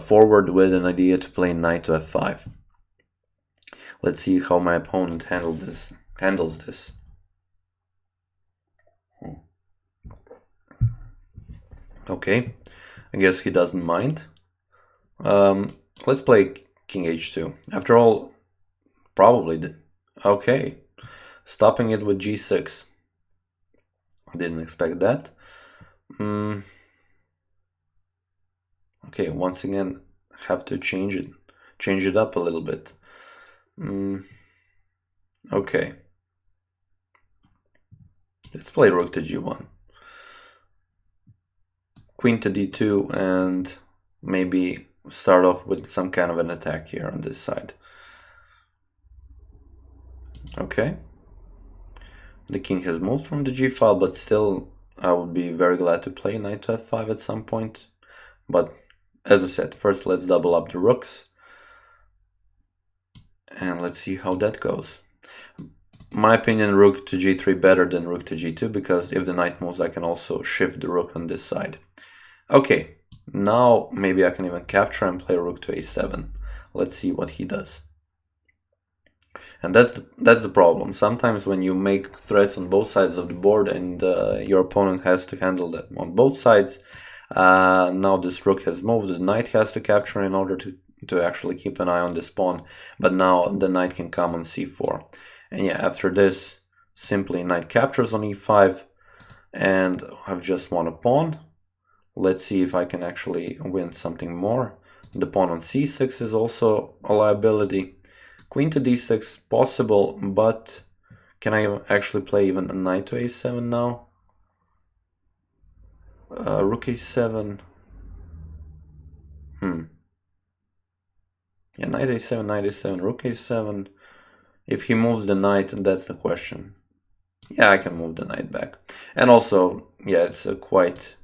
[SPEAKER 1] forward with an idea to play knight to f5. Let's see how my opponent handles this. Okay, I guess he doesn't mind. Let's play king h2. After all, probably okay. Stopping it with g6. Didn't expect that. Okay, once again, have to change it up a little bit. Okay. Let's play rook to g1. Queen to d2 and maybe start off with some kind of an attack here on this side. Okay. The king has moved from the g file, but still I would be very glad to play knight to f5 at some point. But as I said, first let's double up the rooks. And let's see how that goes. My opinion, rook to g3 better than rook to g2, because if the knight moves, I can also shift the rook on this side. Okay, now maybe I can even capture and play rook to a7. Let's see what he does. And that's the problem. Sometimes when you make threats on both sides of the board and your opponent has to handle that on both sides, now this rook has moved, the knight has to capture in order to actually keep an eye on this pawn, but now the knight can come on c4. And yeah, after this, simply knight captures on e5, and I've just won a pawn. Let's see if I can actually win something more. The pawn on c6 is also a liability. Queen to d6 possible, but can I actually play even a knight to a7 now? Rook a7. Yeah, knight a7, rook a7. If he moves the knight, that's the question. Yeah, I can move the knight back. And also, yeah, it's a quite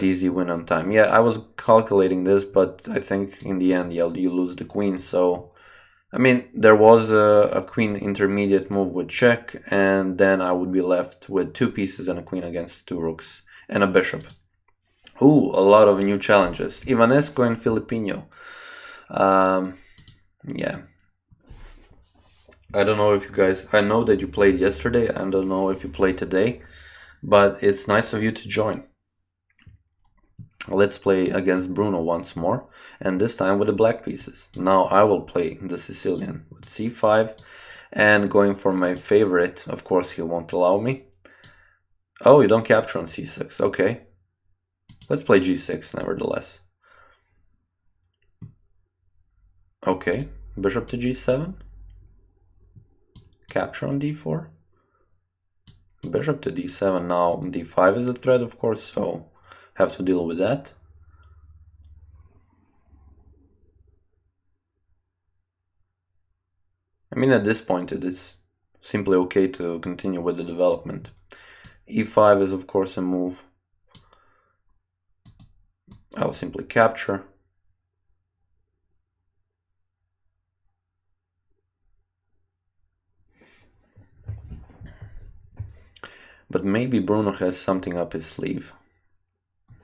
[SPEAKER 1] easy win on time. Yeah, I was calculating this, but I think in the end, yeah, you lose the queen. So, I mean, there was a queen intermediate move with check, and then I would be left with two pieces and a queen against two rooks and a bishop. Ooh, a lot of new challenges. Ivanesco and Filipino. Yeah. I don't know if you guys, I know that you played yesterday, I don't know if you played today, but it's nice of you to join. Let's play against Bruno once more, and this time with the black pieces. Now I will play the Sicilian with c5, and going for my favorite, of course he won't allow me. Oh, you don't capture on c6, okay. Let's play g6 nevertheless. Okay, bishop to g7. Capture on d4. Bishop to d7. Now d5 is a threat, of course, so have to deal with that. I mean, at this point it is simply okay to continue with the development. e5 is of course a move. I'll simply capture. But maybe Bruno has something up his sleeve.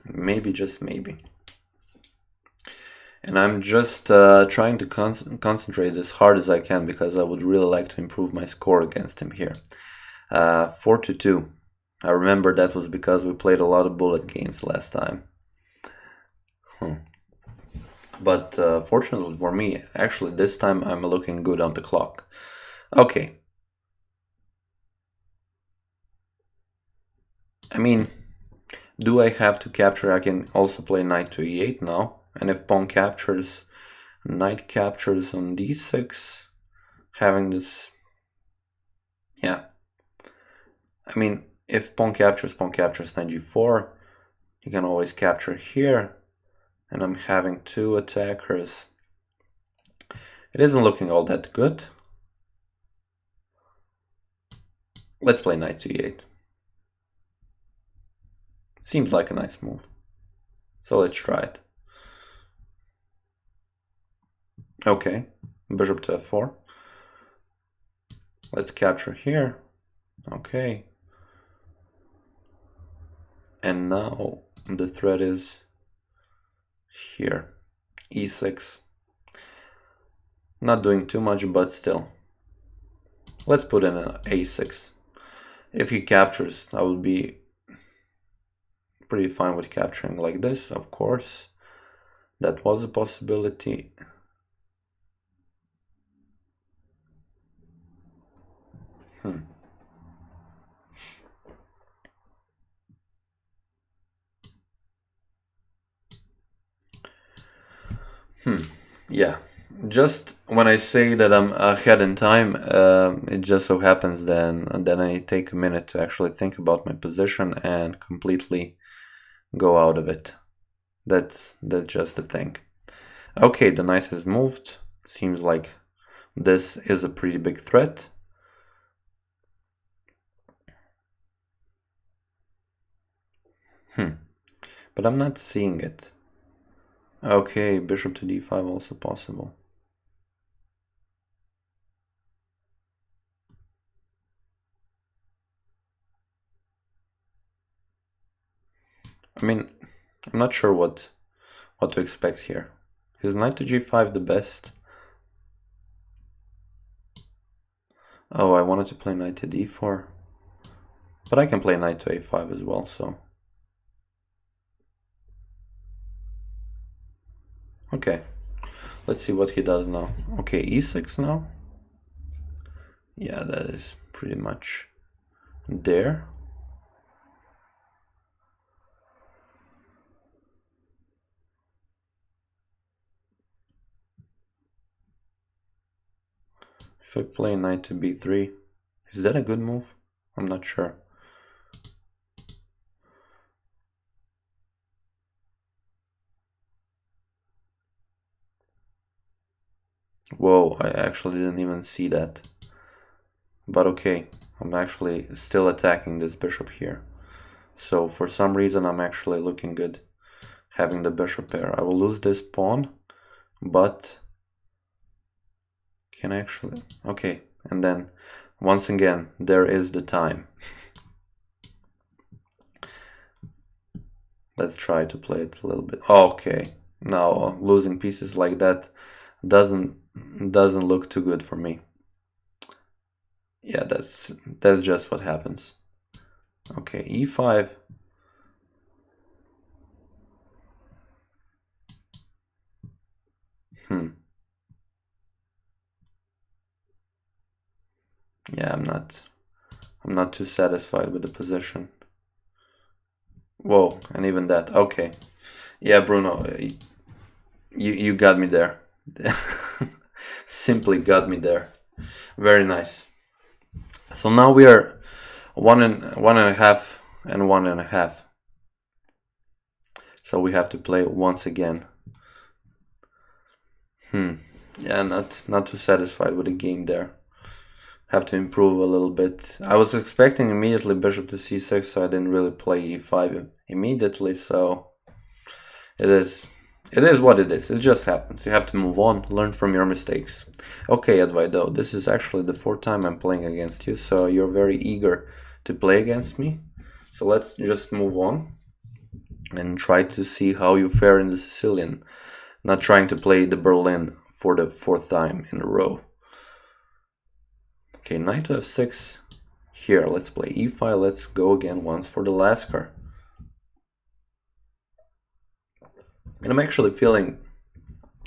[SPEAKER 1] Maybe, just maybe. And I'm just trying to concentrate as hard as I can because I would really like to improve my score against him here. 4-2. I remember that was because we played a lot of bullet games last time. But fortunately for me, actually this time I'm looking good on the clock. Okay. I mean, do I have to capture? I can also play knight to e8 now. And if pawn captures, knight captures on d6, having this... Yeah. I mean, if pawn captures knight g4, you can always capture here. And I'm having two attackers. It isn't looking all that good. Let's play knight to e8. Seems like a nice move. So let's try it. Okay, bishop to f4. Let's capture here. Okay. And now the threat is here. e6. Not doing too much, but still. Let's put in an a6. If he captures, I will be pretty fine with capturing like this, of course. That was a possibility. Yeah, just when I say that I'm ahead in time, it just so happens then I take a minute to actually think about my position and completely go out of it. That's just the thing. Okay, the knight has moved. Seems like this is a pretty big threat. But I'm not seeing it. Okay, bishop to d5 also possible. I mean, I'm not sure what to expect here. Is knight to g5 the best? Oh, I wanted to play knight to d4. But I can play knight to a5 as well, so... Okay, let's see what he does now. Okay, e6 now. Yeah, that is pretty much there. If I play knight to b3, is that a good move? I'm not sure. Whoa, I actually didn't even see that. But okay, I'm actually still attacking this bishop here. So for some reason I'm actually looking good having the bishop pair. I will lose this pawn, but can actually... Okay, and then once again, there is the time. Let's try to play it a little bit. Okay, now losing pieces like that doesn't look too good for me. Yeah, that's just what happens. Okay, e5. Yeah, I'm not too satisfied with the position. Whoa, and even that. Okay. Yeah, Bruno, you got me there. Simply got me there. Very nice. So now we are one and a half and 1.5. So we have to play once again. Yeah, not too satisfied with the game there. Have to improve a little bit. I was expecting immediately bishop to c6, so I didn't really play e5 immediately, so it is what it is. It just happens. You have to move on, learn from your mistakes. Okay, Edvido, this is actually the 4th time I'm playing against you, so you're very eager to play against me. So let's just move on and try to see how you fare in the Sicilian. not trying to play the Berlin for the 4th time in a row. Okay, knight to f6. Here, let's play e5. Let's go again once for the Lascar. And I'm actually feeling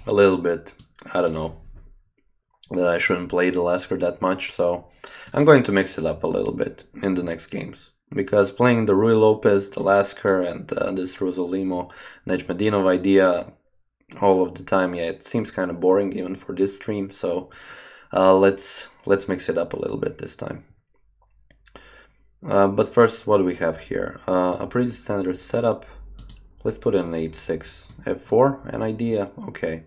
[SPEAKER 1] a little bit, I don't know, that I shouldn't play the Lascar that much, so I'm going to mix it up a little bit in the next games. Because playing the Rui Lopez, the Lascar, and this Rosolimo Nejmedinov idea all of the time, yeah, it seems kind of boring even for this stream, so let's mix it up a little bit this time. But first, what do we have here? A pretty standard setup. Let's put in h6, f4, an idea, okay.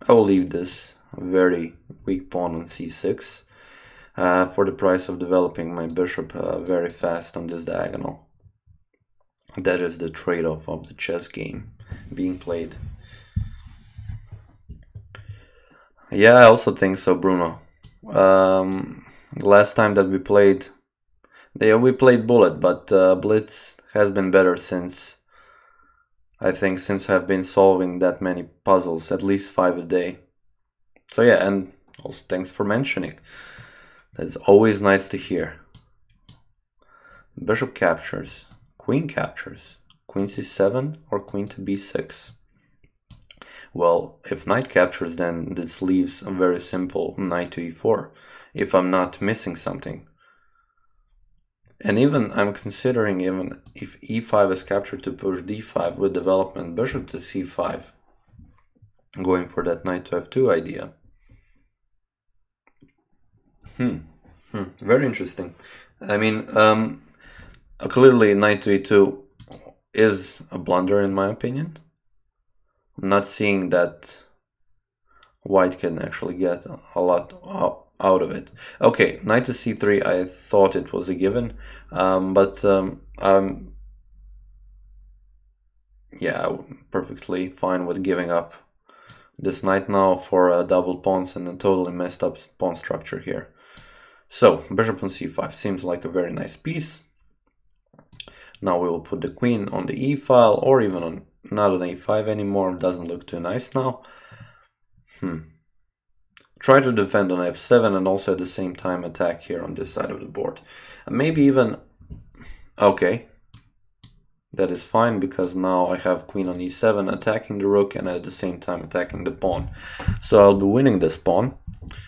[SPEAKER 1] I will leave this very weak pawn on c6 for the price of developing my bishop very fast on this diagonal. That is the trade-off of the chess game being played. Yeah, I also think so, Bruno. Last time that we played, we played Bullet, but Blitz has been better since. I think since I've been solving that many puzzles, at least 5 a day. So yeah, and also thanks for mentioning. That's always nice to hear. Bishop captures, queen captures, queen c7 or queen to b6. Well, if knight captures, then this leaves a very simple knight to e4, if I'm not missing something. And even I'm considering even if e5 is captured to push d5 with development bishop to c5, going for that knight to f2 idea. Very interesting. I mean, clearly knight to e2 is a blunder in my opinion. I'm not seeing that white can actually get a lot out of it. Okay, knight to c3, I thought it was a given, but yeah, I'm perfectly fine with giving up this knight now for double pawns and a totally messed up pawn structure here. So, bishop on c5 seems like a very nice piece. Now we will put the queen on the e file, or even on not on a5 anymore, doesn't look too nice now. Try to defend on f7 and also at the same time attack here on this side of the board. And maybe even... Okay. That is fine because now I have queen on e7 attacking the rook and at the same time attacking the pawn. So I'll be winning this pawn.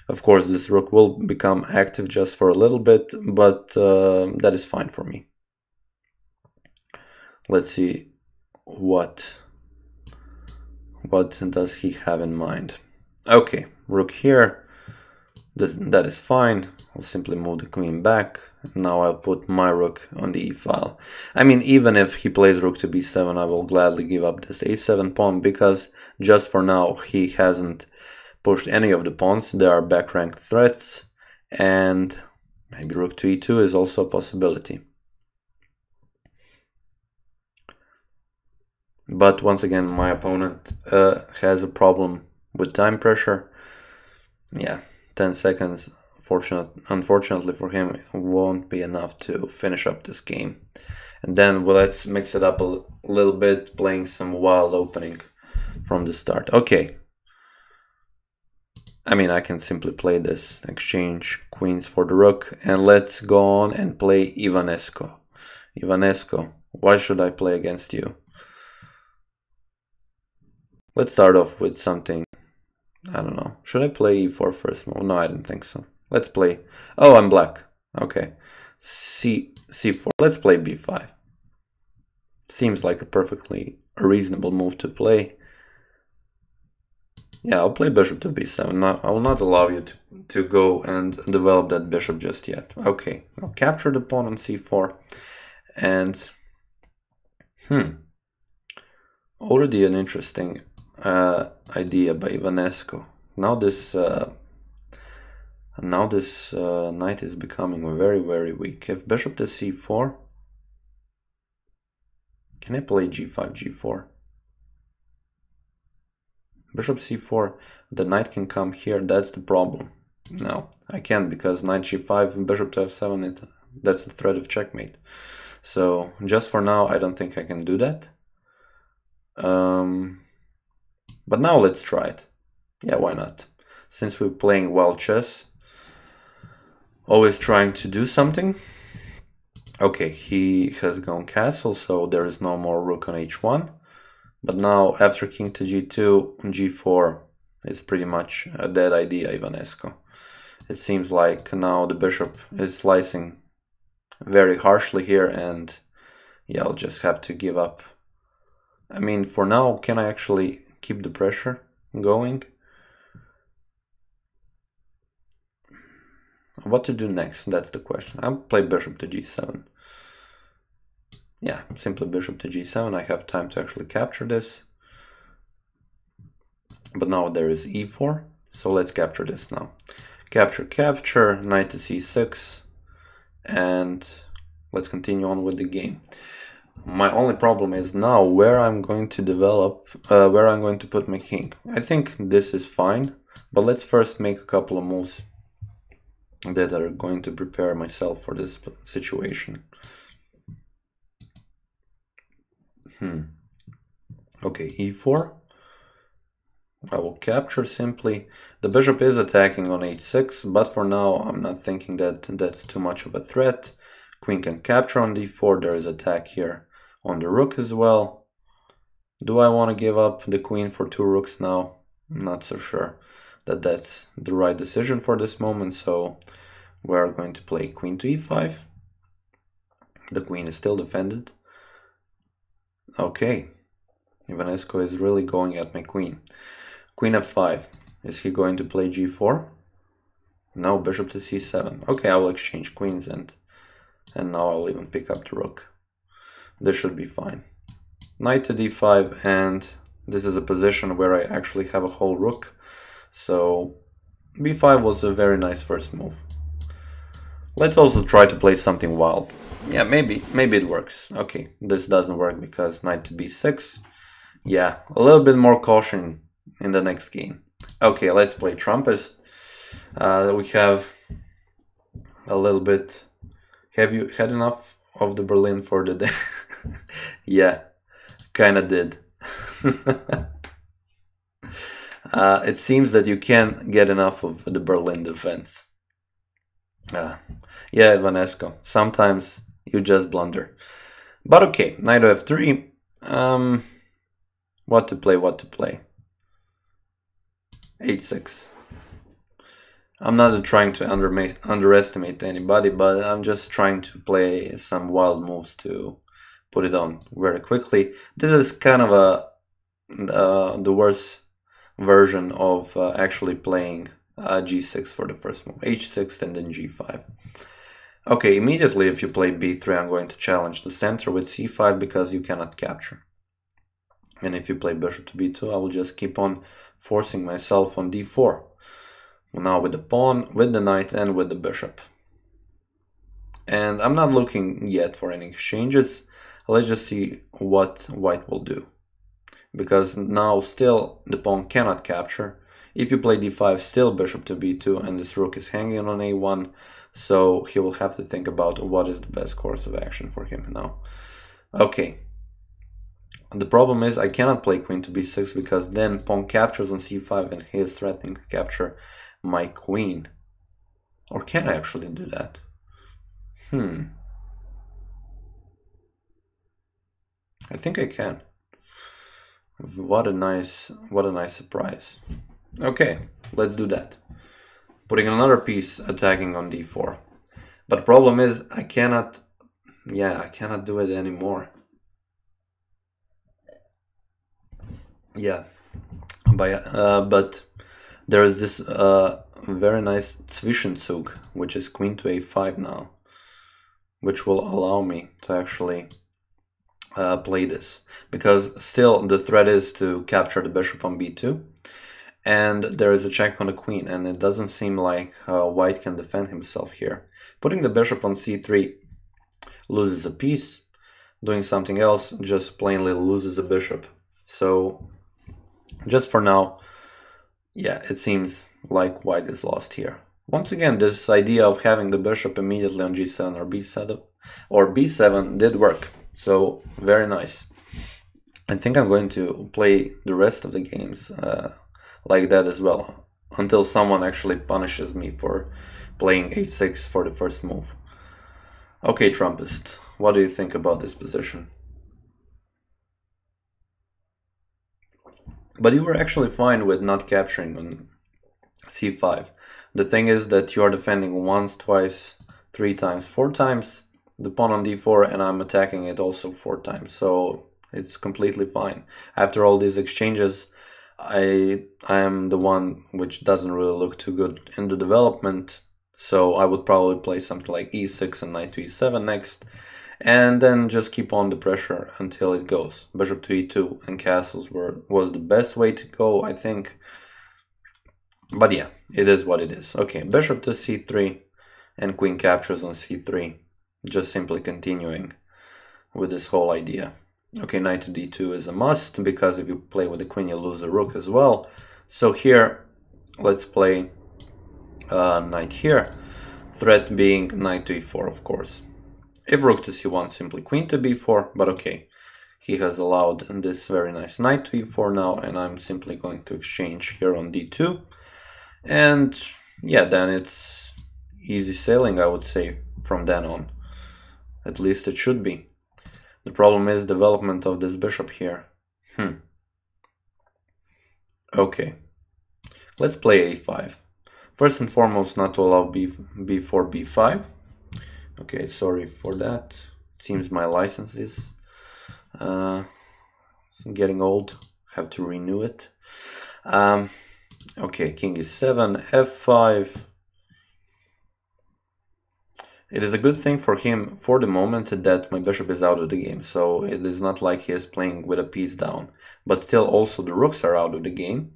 [SPEAKER 1] Of course this rook will become active just for a little bit, but that is fine for me. Let's see what does he have in mind. Okay, rook here, that is fine. I'll simply move the queen back. Now I'll put my rook on the e file. I mean, even if he plays rook to b7, I will gladly give up this a7 pawn, because just for now he hasn't pushed any of the pawns. There are back ranked threats, and maybe rook to e2 is also a possibility. But once again, my opponent has a problem with time pressure. Yeah, 10 seconds, unfortunately for him, won't be enough to finish up this game. And then let's mix it up a little bit, playing some wild opening from the start. Okay. I mean, I can simply play this, exchange queens for the rook, and let's go on and play Ivanesco. Ivanesco, why should I play against you? Let's start off with something, I don't know. Should I play e4 first? No, I didn't think so. Let's play, oh, I'm black. Okay, c4, let's play b5. Seems like a perfectly reasonable move to play. Yeah, I'll play bishop to b7. I will not allow you to go and develop that bishop just yet. Okay, I'll capture the pawn on c4. And, already an interesting idea by Ivanesco. Now this knight is becoming very, very weak. If bishop to c4, can I play g5, g4? Bishop c4, the knight can come here, that's the problem. No, I can't, because knight g5 and bishop to f7, that's the threat of checkmate. So just for now, I don't think I can do that. But now let's try it. Yeah, why not? Since we're playing wild chess, always trying to do something. Okay, he has gone castle, so there is no more rook on h1. But now, after king to g2, g4 is pretty much a dead idea, Ivanescu. It seems like now the bishop is slicing very harshly here, and yeah, I'll just have to give up. I mean, for now, can I actually keep the pressure going? What to do next? That's the question. I'll play bishop to g7. Yeah, simply bishop to g7. I have time to actually capture this. But now there is e4, so let's capture this now. Capture, capture, knight to c6, and let's continue on with the game. My only problem is now where I'm going to develop, where I'm going to put my king. I think this is fine, but let's first make a couple of moves that are going to prepare myself for this situation. Okay, e4. I will capture simply. The bishop is attacking on h6, but for now I'm not thinking that that's too much of a threat. Queen can capture on d4. There is attack here on the rook as well. Do I want to give up the queen for 2 rooks now? I'm not so sure that that's the right decision for this moment, so we're going to play queen to e5. The queen is still defended. Okay, Ivanescu is really going at my queen. Queen f5. Is he going to play g4? No, bishop to c7. Okay, I will exchange queens, and now I'll even pick up the rook. This should be fine. Knight to d5, and this is a position where I actually have a whole rook. So b5 was a very nice first move. Let's also try to play something wild. Yeah, maybe it works. Okay, this doesn't work because knight to b6. Yeah, a little bit more caution in the next game. Okay, let's play Trumpist. We have a little bit. Have you had enough of the Berlin for the day? Yeah, kinda did. It seems that you can't get enough of the Berlin defense. Yeah, Ivanescu, sometimes you just blunder. But okay, knight to f3. What to play? h6. I'm not trying to underestimate anybody, but I'm just trying to play some wild moves to put it on very quickly. This is kind of the worst version of actually playing g6 for the first move. h6 and then g5. Okay, immediately if you play b3, I'm going to challenge the center with c5 because you cannot capture. And if you play bishop to b2, I will just keep on forcing myself on d4. Now with the pawn, with the knight, and with the bishop. And I'm not looking yet for any exchanges. Let's just see what white will do. Because now still the pawn cannot capture. If you play d5, still bishop to b2, and this rook is hanging on a1. So he will have to think about what is the best course of action for him now. Okay. The problem is I cannot play queen to b6 because then pawn captures on c5 and he is threatening to capture my queen. Or can I actually do that? I think I can. What a nice surprise. Okay, let's do that. Putting another piece attacking on d4. But the problem is I cannot do it anymore. Yeah, but there is this very nice Zwischenzug, which is queen to a5 now, which will allow me to actually play this, because still the threat is to capture the bishop on b2, and there is a check on the queen, and it doesn't seem like white can defend himself here. Putting the bishop on c3 loses a piece, doing something else just plainly loses a bishop. So just for now, yeah, it seems like white is lost here. Once again, this idea of having the bishop immediately on g7 or b7 did work, so very nice. I think I'm going to play the rest of the games like that as well, until someone actually punishes me for playing h6 for the first move. Okay, Trumpist, what do you think about this position? But you were actually fine with not capturing on c5. The thing is that you are defending once, twice, 3 times, 4 times the pawn on d4, and I'm attacking it also 4 times, so it's completely fine. After all these exchanges, I am the one which doesn't really look too good in the development, so I would probably play something like e6 and knight to e7 next, and then just keep on the pressure until it goes. Bishop to e2 and castles was the best way to go, I think. But yeah, it is what it is. Okay, bishop to c3 and queen captures on c3. Just simply continuing with this whole idea. Okay, knight to d2 is a must, because if you play with the queen you lose the rook as well. So here, let's play knight here. Threat being knight to e4, of course. If rook to c1, simply queen to b4, but okay. He has allowed this very nice knight to e4 now, and I'm simply going to exchange here on d2. And yeah, then it's easy sailing, I would say, from then on. At least it should be. The problem is development of this bishop here. Okay, let's play a5. First and foremost, not to allow b4, b5. Okay, sorry for that. It seems my license is getting old. Have to renew it. Okay, king e7, f5. It is a good thing for him for the moment that my bishop is out of the game, so it is not like he is playing with a piece down. But still, also the rooks are out of the game,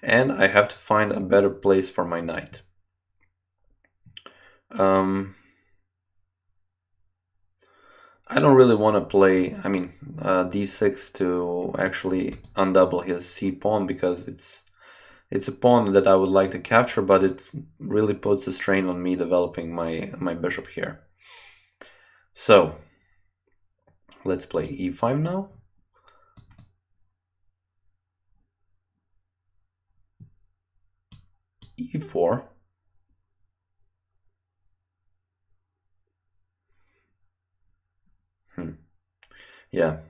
[SPEAKER 1] and I have to find a better place for my knight. I don't really want to play, d6 to actually undouble his c-pawn, because it's a pawn that I would like to capture, but it really puts a strain on me developing my bishop here. So, let's play e5 now. e4. Yeah,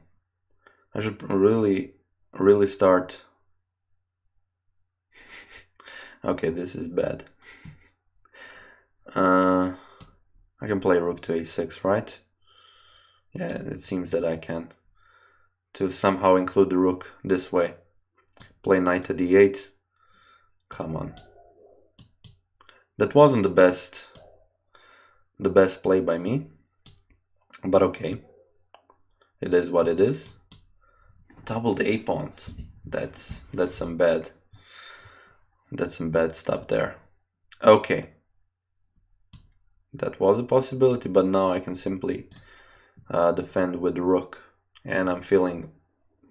[SPEAKER 1] I should really start. Okay, this is bad. I can play rook to a6, right? Yeah, it seems that I can. To somehow include the rook this way. Play knight to d8. Come on. That wasn't the best play by me. But okay. It is what it is. Doubled a pawns. That's some bad stuff there. Okay. That was a possibility, but now I can simply defend with the rook, and I'm feeling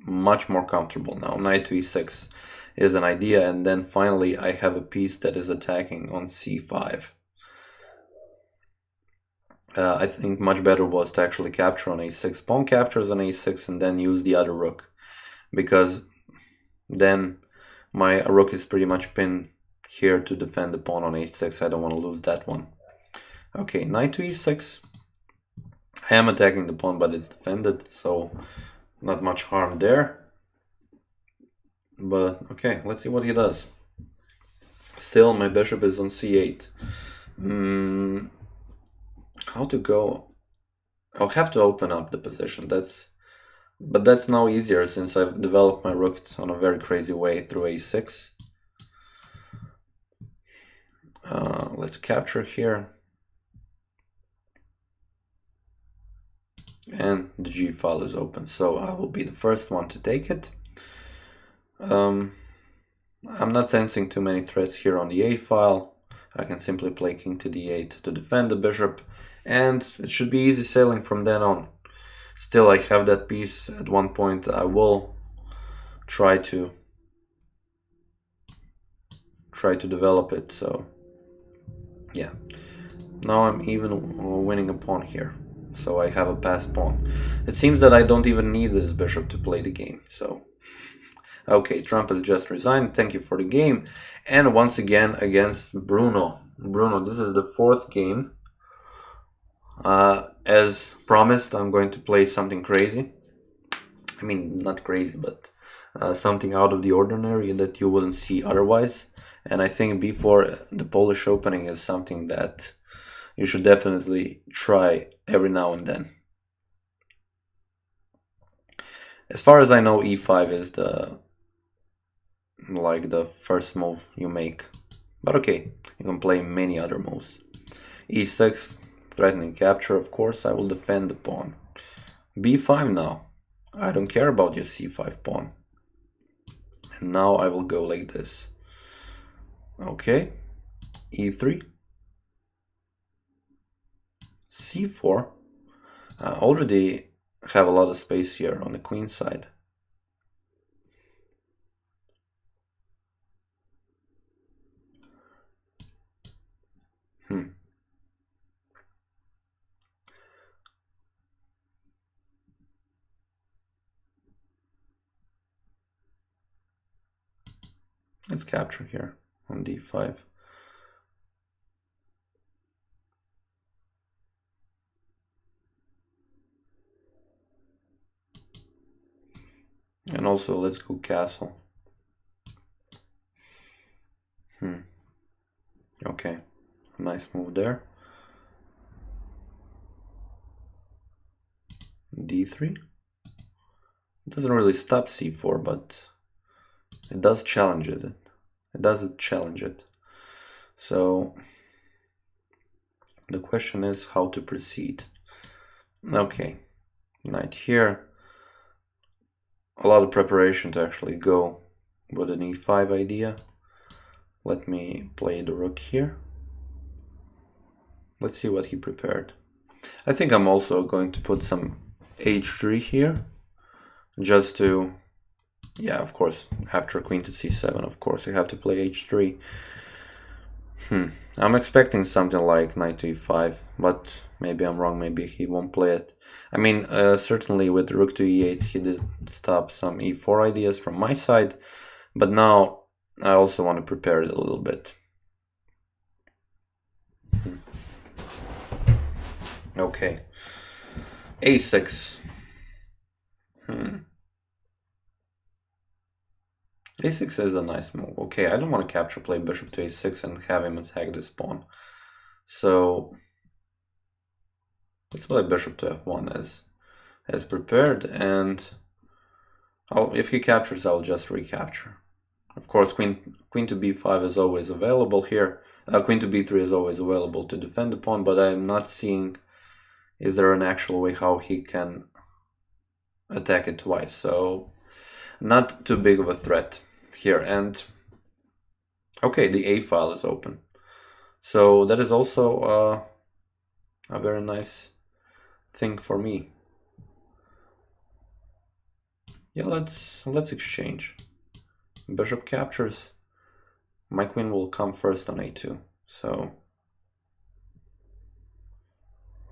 [SPEAKER 1] much more comfortable now. Knight to e6 is an idea, and then finally I have a piece that is attacking on c5. I think much better was to actually capture on a6. Pawn captures on a6 and then use the other rook, because then my rook is pretty much pinned here to defend the pawn on h6. I don't want to lose that one. Okay, knight to e6. I am attacking the pawn, but it's defended, so not much harm there. But okay, let's see what he does. Still, my bishop is on c8. How to go? I'll have to open up the position. But that's now easier since I've developed my rook on a very crazy way through a6. Let's capture here. And the G file is open, so I will be the first one to take it. I'm not sensing too many threats here on the A file. I can simply play king to d8 to defend the bishop, and it should be easy sailing from then on. Still, I have that piece. At one point I will try to develop it, so Yeah. Now I'm even winning a pawn here. So I have a passed pawn. It seems that I don't even need this bishop to play the game. So, okay, Trump has just resigned. Thank you for the game. And once again against Bruno. Bruno, this is the fourth game. As promised, I'm going to play something crazy. I mean, not crazy, but something out of the ordinary that you wouldn't see otherwise. And I think before the Polish opening is something that you should definitely try every now and then. As far as I know, e5 is the first move you make. But okay, you can play many other moves. e6, threatening capture, of course, I will defend the pawn. b5 now. I don't care about your c5 pawn. And now I will go like this. Okay, e3. c4. Already have a lot of space here on the queen side. Let's capture here on d5. And also let's go castle. Okay, nice move there. d3. It doesn't really stop c4, but it does challenge it. It does challenge it. So the question is how to proceed. Okay, knight here. A lot of preparation to actually go with an e5 idea. Let me play the rook here. Let's see what he prepared. I think I'm also going to put some h3 here, just to, yeah, of course, after queen to c7, of course, you have to play h3. I'm expecting something like knight to e5, but maybe I'm wrong, maybe he won't play it. I mean, certainly with rook to e8, he did stop some e4 ideas from my side, but now I also want to prepare it a little bit. Okay, a6. a6 is a nice move. Okay, I don't want to capture play bishop to a6 and have him attack this pawn. So let's play bishop to f1 as prepared, and if he captures, I'll just recapture. Of course, queen to b5 is always available here. Queen to b3 is always available to defend the pawn, but I'm not seeing is there an actual way how he can attack it twice. So not too big of a threat here. And okay, the a file is open. So that is also a very nice thing for me. Yeah, let's exchange. Bishop captures. My queen will come first on a2. So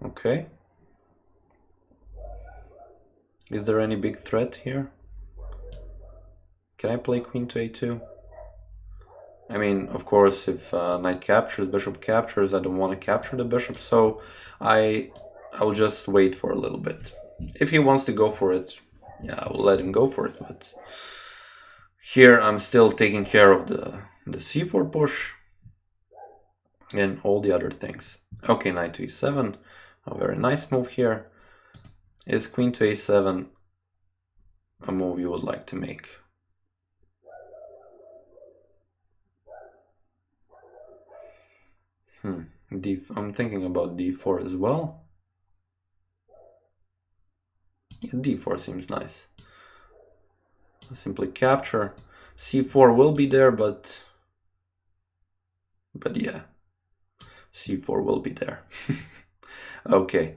[SPEAKER 1] okay. Is there any big threat here? Can I play queen to a2? I mean, of course, if knight captures, bishop captures, I don't want to capture the bishop, so I'll just wait for a little bit. If he wants to go for it, yeah, I will let him go for it, but here I'm still taking care of the c4 push and all the other things. Okay, knight to e7, a very nice move here. Is queen to a7 a move you would like to make? I'm thinking about d4 as well. Yeah, d4 seems nice. Simply capture. c4 will be there, but yeah, c4 will be there. Okay,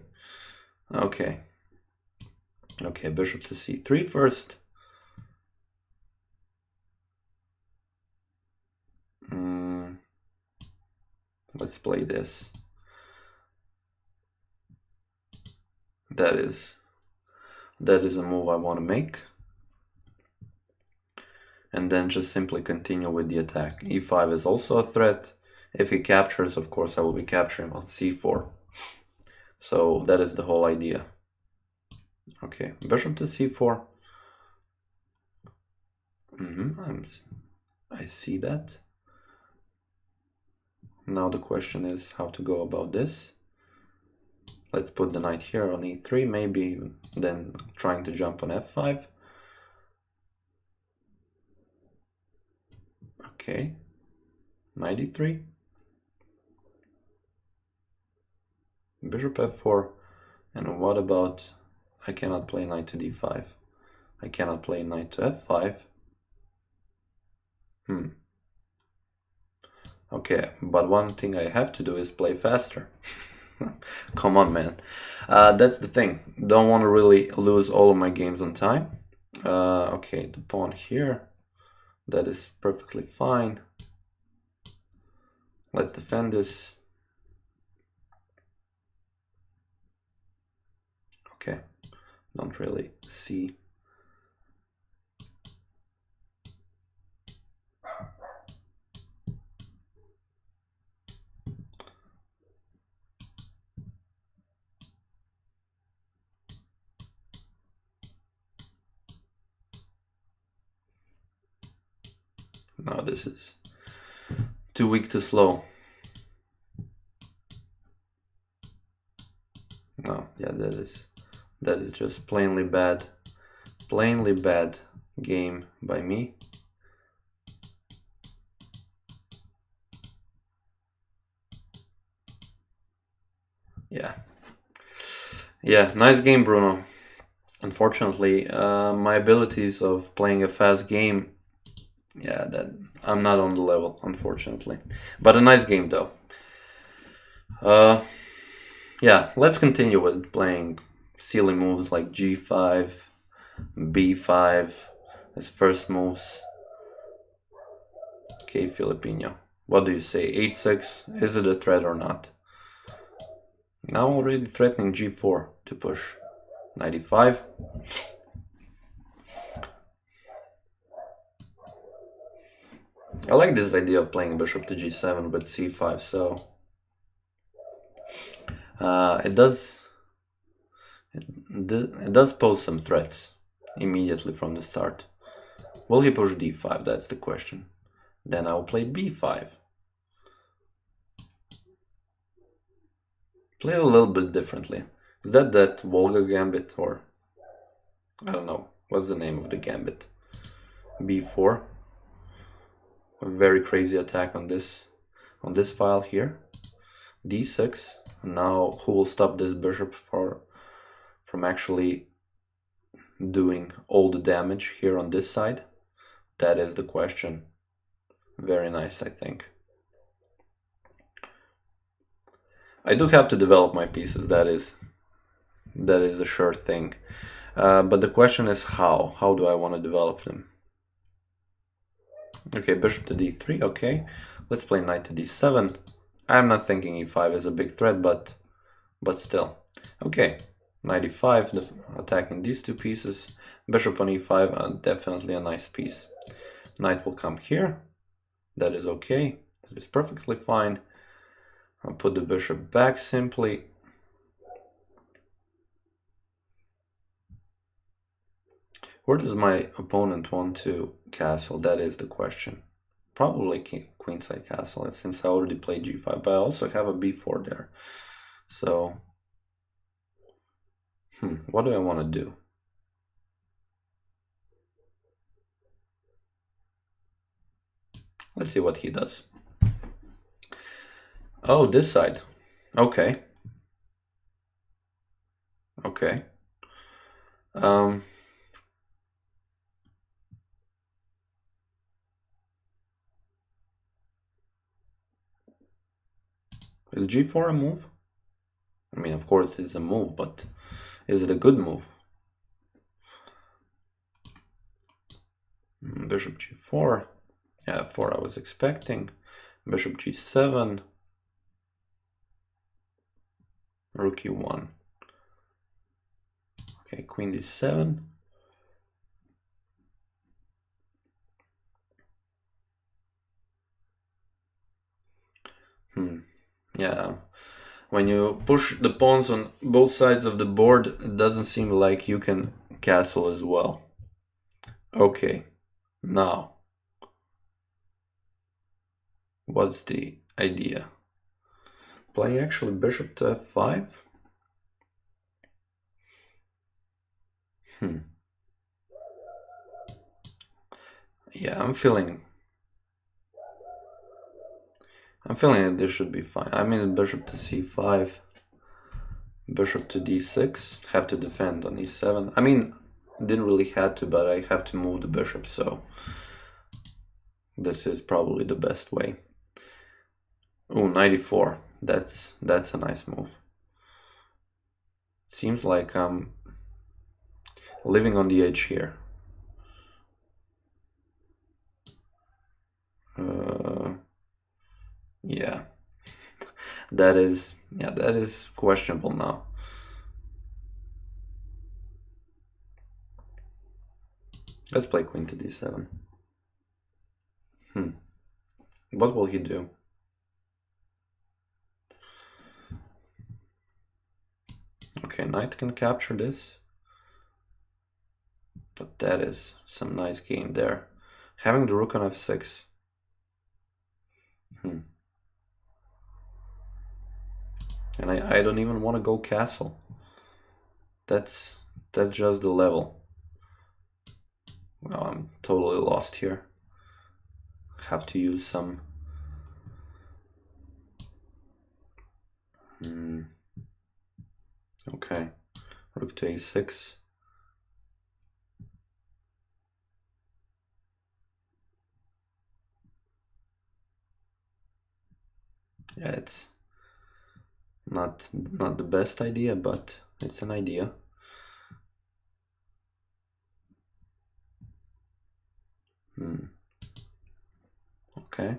[SPEAKER 1] bishop to c3 first. Let's play this. That is a move I want to make. And then just simply continue with the attack. e5 is also a threat. If he captures, of course, I will be capturing on c4. So that is the whole idea. Okay, bishop to c4. I see that. Now the question is how to go about this. Let's put the knight here on e3, maybe then trying to jump on f5. Okay, knight e3. Bishop f4. And what about, I cannot play knight to d5. I cannot play knight to f5. Okay, but one thing I have to do is play faster. Come on, man. That's the thing. Don't want to really lose all of my games on time. Okay, the pawn here. That is perfectly fine. Let's defend this. Okay, don't really see. No, this is too weak, too slow. No, yeah, that is just plainly bad game by me. Yeah, nice game, Bruno. Unfortunately, my abilities of playing a fast game, yeah, that I'm not on the level, unfortunately. But a nice game though. Yeah, let's continue with playing silly moves like g5, b5 as first moves. Okay, Filipino, what do you say? h6, is it a threat or not? Now already threatening g4 to push. 95. I like this idea of playing bishop to g7 with c5, so it does pose some threats immediately from the start. Will he push d5? That's the question. Then I'll play b5. Play a little bit differently. Is that Volga gambit, or I don't know, what's the name of the gambit? b4. A very crazy attack on this file here. d6. Now who will stop this bishop from actually doing all the damage here on this side? That is the question. Very nice, I think. I do have to develop my pieces, that is a sure thing. But the question is how? How do I want to develop them? Okay, bishop to d3, okay. Let's play knight to d7. I'm not thinking e5 is a big threat, but still. Okay, knight e5, attacking these two pieces. Bishop on e5, definitely a nice piece. Knight will come here. That is okay. That is perfectly fine. I'll put the bishop back simply. Where does my opponent want to castle? That is the question. Probably queenside castle, since I already played g5, but I also have a b4 there. So, what do I want to do? Let's see what he does. Oh, this side. Okay. Okay. Is g4 a move? I mean, of course it's a move, but is it a good move? Bishop g4. Yeah, 4 I was expecting. Bishop g7. Rook e1. Okay, queen d7. Yeah. When you push the pawns on both sides of the board, it doesn't seem like you can castle as well. Okay, now, what's the idea? Playing actually bishop to f5? Yeah, I'm feeling that this should be fine. I mean, bishop to c5, bishop to d6, have to defend on e7. I mean, didn't really have to, but I have to move the bishop, so this is probably the best way. Oh, 94. That's a nice move. Seems like I'm living on the edge here. Yeah, that is questionable now. Let's play queen to d7. What will he do? Okay, knight can capture this. But that is some nice game there. Having the rook on f6. And I don't even want to go castle. That's just the level. Well, I'm totally lost here. Have to use some... Okay, rook to a6. Yeah, it's not the best idea, but it's an idea. Okay.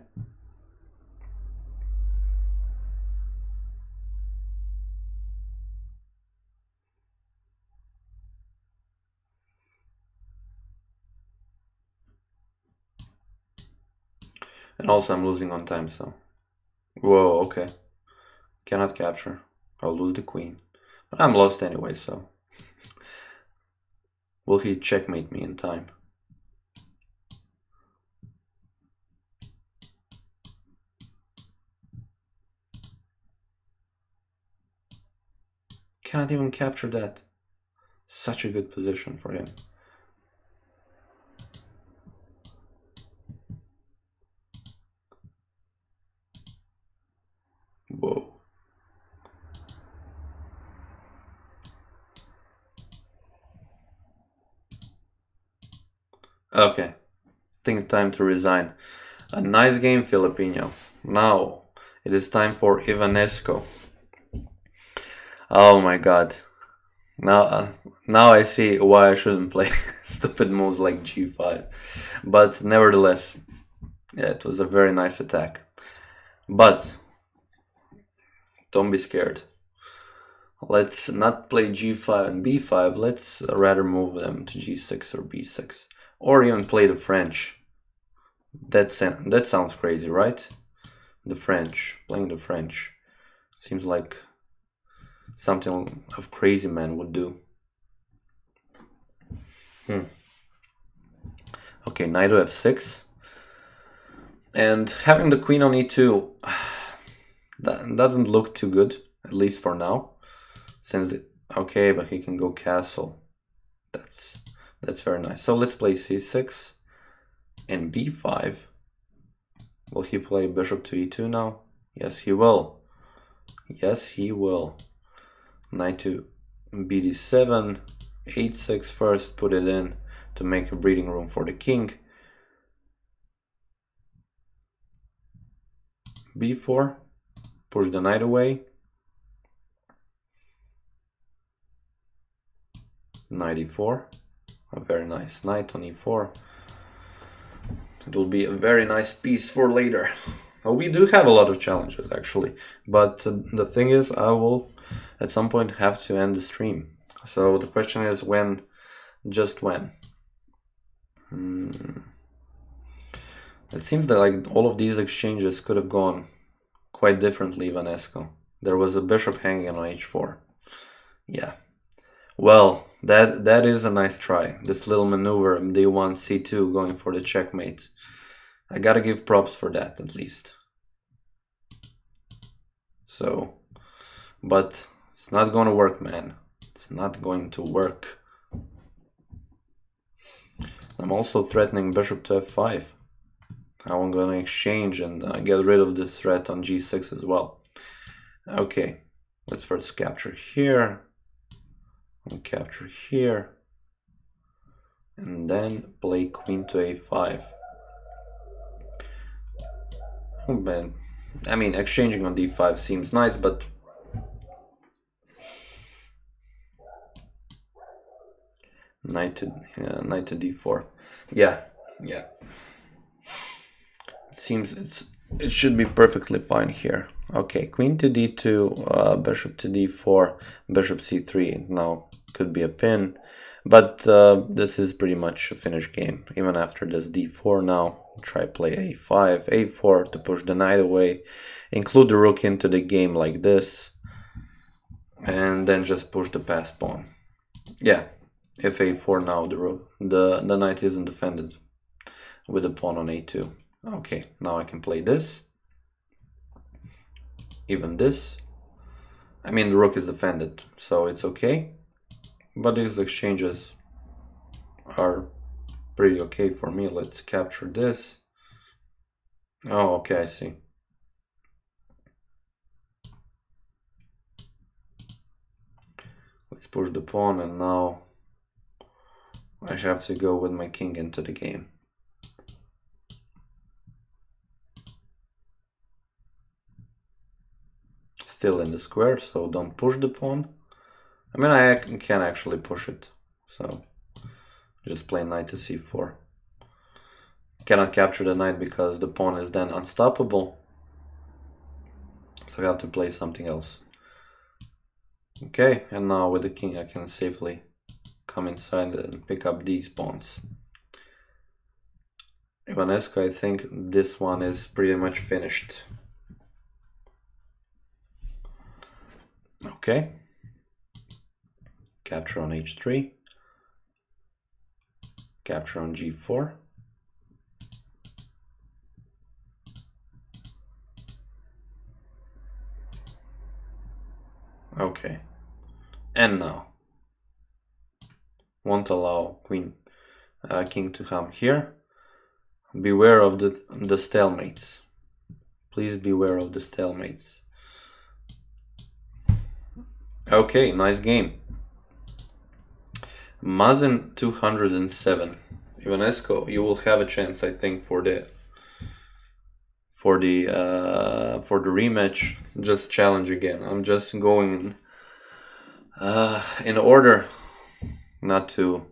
[SPEAKER 1] And also I'm losing on time, so... Whoa, okay. Cannot capture. I'll lose the queen. But I'm lost anyway, so... Will he checkmate me in time? Cannot even capture that. Such a good position for him. Whoa. Okay. Think time to resign. A nice game, Filipino. Now it is time for Ivanesco. Oh my god. Now I see why I shouldn't play stupid moves like g5. But nevertheless, yeah, it was a very nice attack. But don't be scared. Let's not play g5 and b5. Let's rather move them to g6 or b6. Or even play the French. That sounds crazy, right? The French. Playing the French. Seems like something a crazy man would do. Okay, knight to f6. And having the queen on e2 that doesn't look too good, at least for now. Okay, but he can go castle. That's very nice. So let's play c6 and b5. Will he play bishop to e2 now? Yes, he will. Yes, he will. Knight to bd7, h6 first, put it in to make a breathing room for the king. b4, push the knight away. Knight e4, a very nice knight on e4. It will be a very nice piece for later. We do have a lot of challenges actually, but the thing is, I will at some point have to end the stream. So the question is when, just when. It seems that like all of these exchanges could have gone quite differently, Vanesco. There was a bishop hanging on h4. Yeah. Well, that is a nice try. This little maneuver, d1, c2, going for the checkmate. I gotta give props for that at least. So, but it's not going to work, man. It's not going to work. I'm also threatening bishop to f5. I'm going to exchange and get rid of this threat on g6 as well. Okay, let's first capture here. And capture here. And then play queen to a5. Oh, man. I mean, exchanging on d5 seems nice, but knight to d4. Yeah. It should be perfectly fine here. Okay, queen to d2, bishop to d4, bishop c3. Now could be a pin, but this is pretty much a finished game. Even after this d4, now try play a5, a4 to push the knight away, include the rook into the game like this, and then just push the pass pawn. Yeah, if a4 now the knight isn't defended with the pawn on a2. Okay, now I can play this, even this. I mean, the rook is defended, so it's okay, but these exchanges are pretty okay for me. Let's capture this. Oh, okay, I see. Let's push the pawn, and now I have to go with my king into the game. Still in the square, so don't push the pawn. I mean, I can actually push it, so just play knight to c4. Cannot capture the knight because the pawn is then unstoppable, so I have to play something else. Okay, and now with the king I can safely come inside and pick up these pawns. Ivanescu, I think this one is pretty much finished. Okay, capture on h3, capture on g4, okay, and now won't allow king to come here. Beware of the stalemates. Please beware of the stalemates. Okay, nice game. Mazin 207. Ivanescu, you will have a chance, I think, for the rematch. Just challenge again. I'm just going in order, not to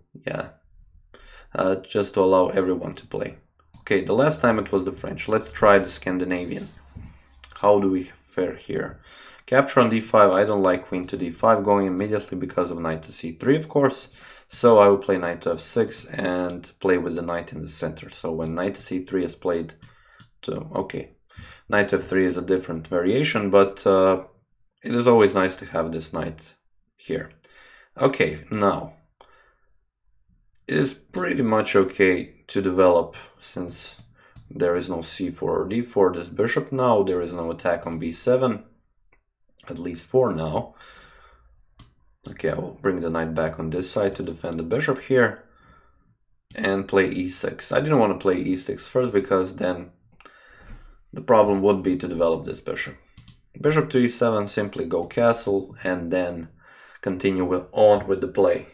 [SPEAKER 1] just to allow everyone to play. Okay, the last time it was the French. Let's try the Scandinavians. How do we fare here? Capture on d5, I don't like queen to d5 going immediately because of knight to c3, of course. So I will play knight to f6 and play with the knight in the center. So when knight to c3 is played okay, knight to f3 is a different variation, but it is always nice to have this knight here. Okay, now it is pretty much okay to develop since there is no c4 or d4. This bishop now, there is no attack on b7. At least for now. Okay, I will bring the knight back on this side to defend the bishop here and play e6. I didn't want to play e6 first because then the problem would be to develop this bishop. Bishop to e7, simply go castle and then continue on with the play.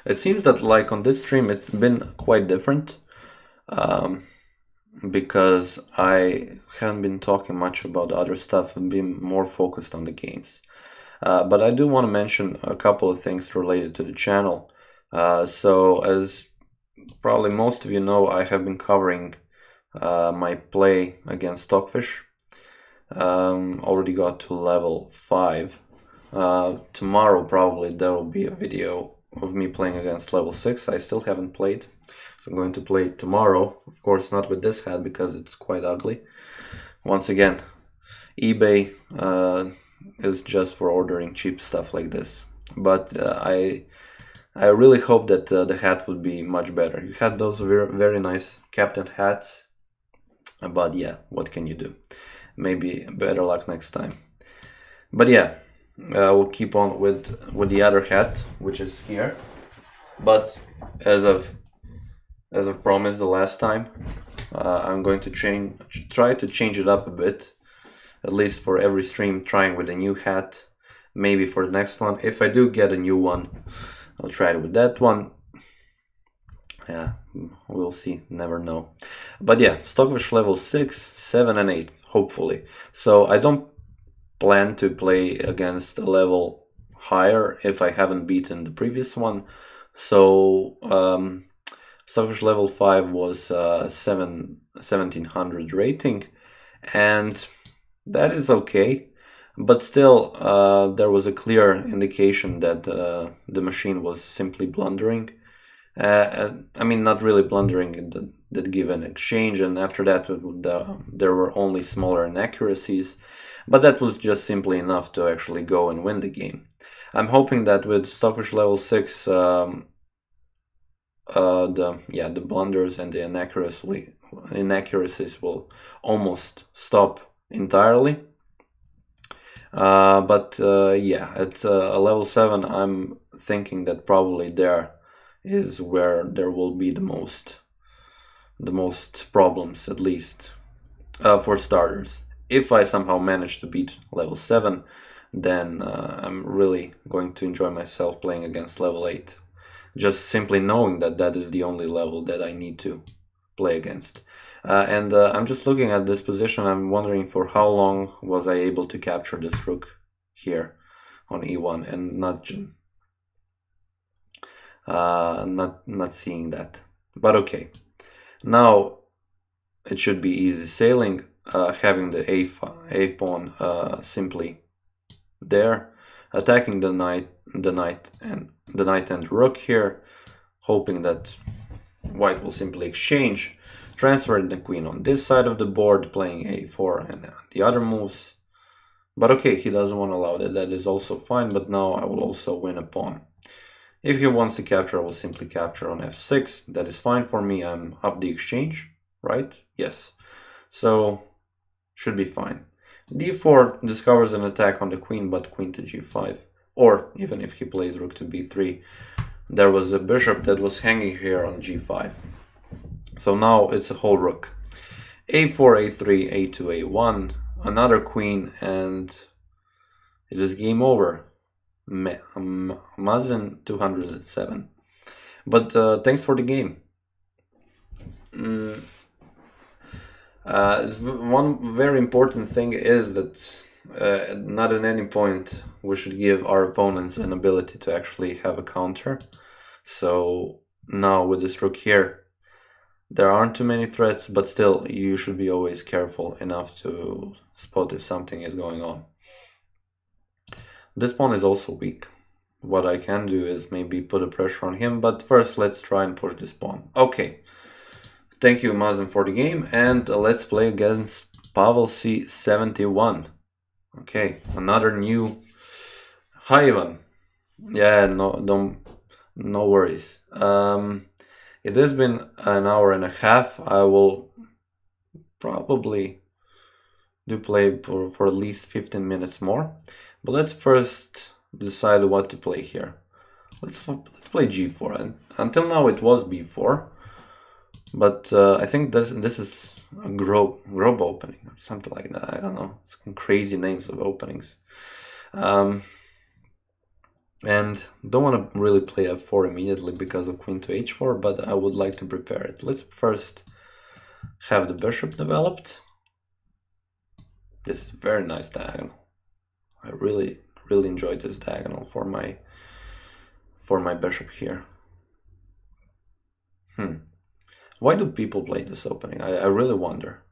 [SPEAKER 1] It seems that like on this stream it's been quite different. Because I haven't been talking much about other stuff and been more focused on the games. But I do want to mention a couple of things related to the channel. So as probably most of you know, I have been covering my play against Stockfish. Already got to level 5. Tomorrow probably there will be a video of me playing against level 6. I still haven't played, so I'm going to play tomorrow. Of course not with this hat because it's quite ugly. Once again, eBay is just for ordering cheap stuff like this. But I really hope that the hat would be much better. You had those very nice captain hats, but yeah, what can you do? Maybe better luck next time. But yeah, we'll keep on with the other hat, which is here. But as I've promised the last time, I'm going to try to change it up a bit, at least for every stream, trying with a new hat. Maybe for the next one, if I do get a new one, I'll try it with that one. Yeah, we'll see, never know. But yeah, Stockfish level 6, 7 and 8, hopefully. So I don't plan to play against a level higher if I haven't beaten the previous one. So Stockfish level 5 was 1700 rating, and that is okay. But still, there was a clear indication that the machine was simply blundering. I mean, not really blundering, it did give an exchange, and after that there were only smaller inaccuracies, but that was just simply enough to actually go and win the game. I'm hoping that with Stockfish level 6, the blunders and the inaccuracies will almost stop entirely. Yeah, at level 7, I'm thinking that probably there is where there will be the most problems, at least for starters. If I somehow manage to beat level 7, then I'm really going to enjoy myself playing against level 8, just simply knowing that that is the only level that I need to play against. I'm just looking at this position. I'm wondering for how long was I able to capture this rook here on e1 and not seeing that. But okay, now it should be easy sailing, having the a pawn simply there, attacking the knight and rook here, hoping that white will simply exchange, transferring the queen on this side of the board, playing a4 and the other moves. But okay, he doesn't want to allow that. That is also fine, but now I will also win a pawn. If he wants to capture, I will simply capture on f6. That is fine for me. I'm up the exchange, right? Yes. So, should be fine. d4 discovers an attack on the queen, but queen to g5. Or, even if he plays rook to b3, there was a bishop that was hanging here on g5. So now it's a whole rook. a4, a3, a2, a1, another queen, and it is game over. Mazen 207. But thanks for the game. One very important thing is that not at any point we should give our opponents an ability to actually have a counter. So now with this rook here, there aren't too many threats, but still you should be always careful enough to spot if something is going on. This pawn is also weak. What I can do is maybe put a pressure on him, but first let's try and push this pawn. Okay, thank you Mazen for the game, and let's play against Pavel C71. Okay, another new... Hi Ivan. Yeah, no worries. It has been an hour and a half. I will probably do play for at least 15 minutes more. But let's first decide what to play here. Let's play g4. And until now it was b4, but I think this is a Grob opening or something like that. I don't know. It's crazy names of openings. And don't want to really play f4 immediately because of queen to h4, but I would like to prepare it. Let's first have the bishop developed. This is a very nice diagonal. I really enjoyed this diagonal for my bishop here. Why do people play this opening? I really wonder.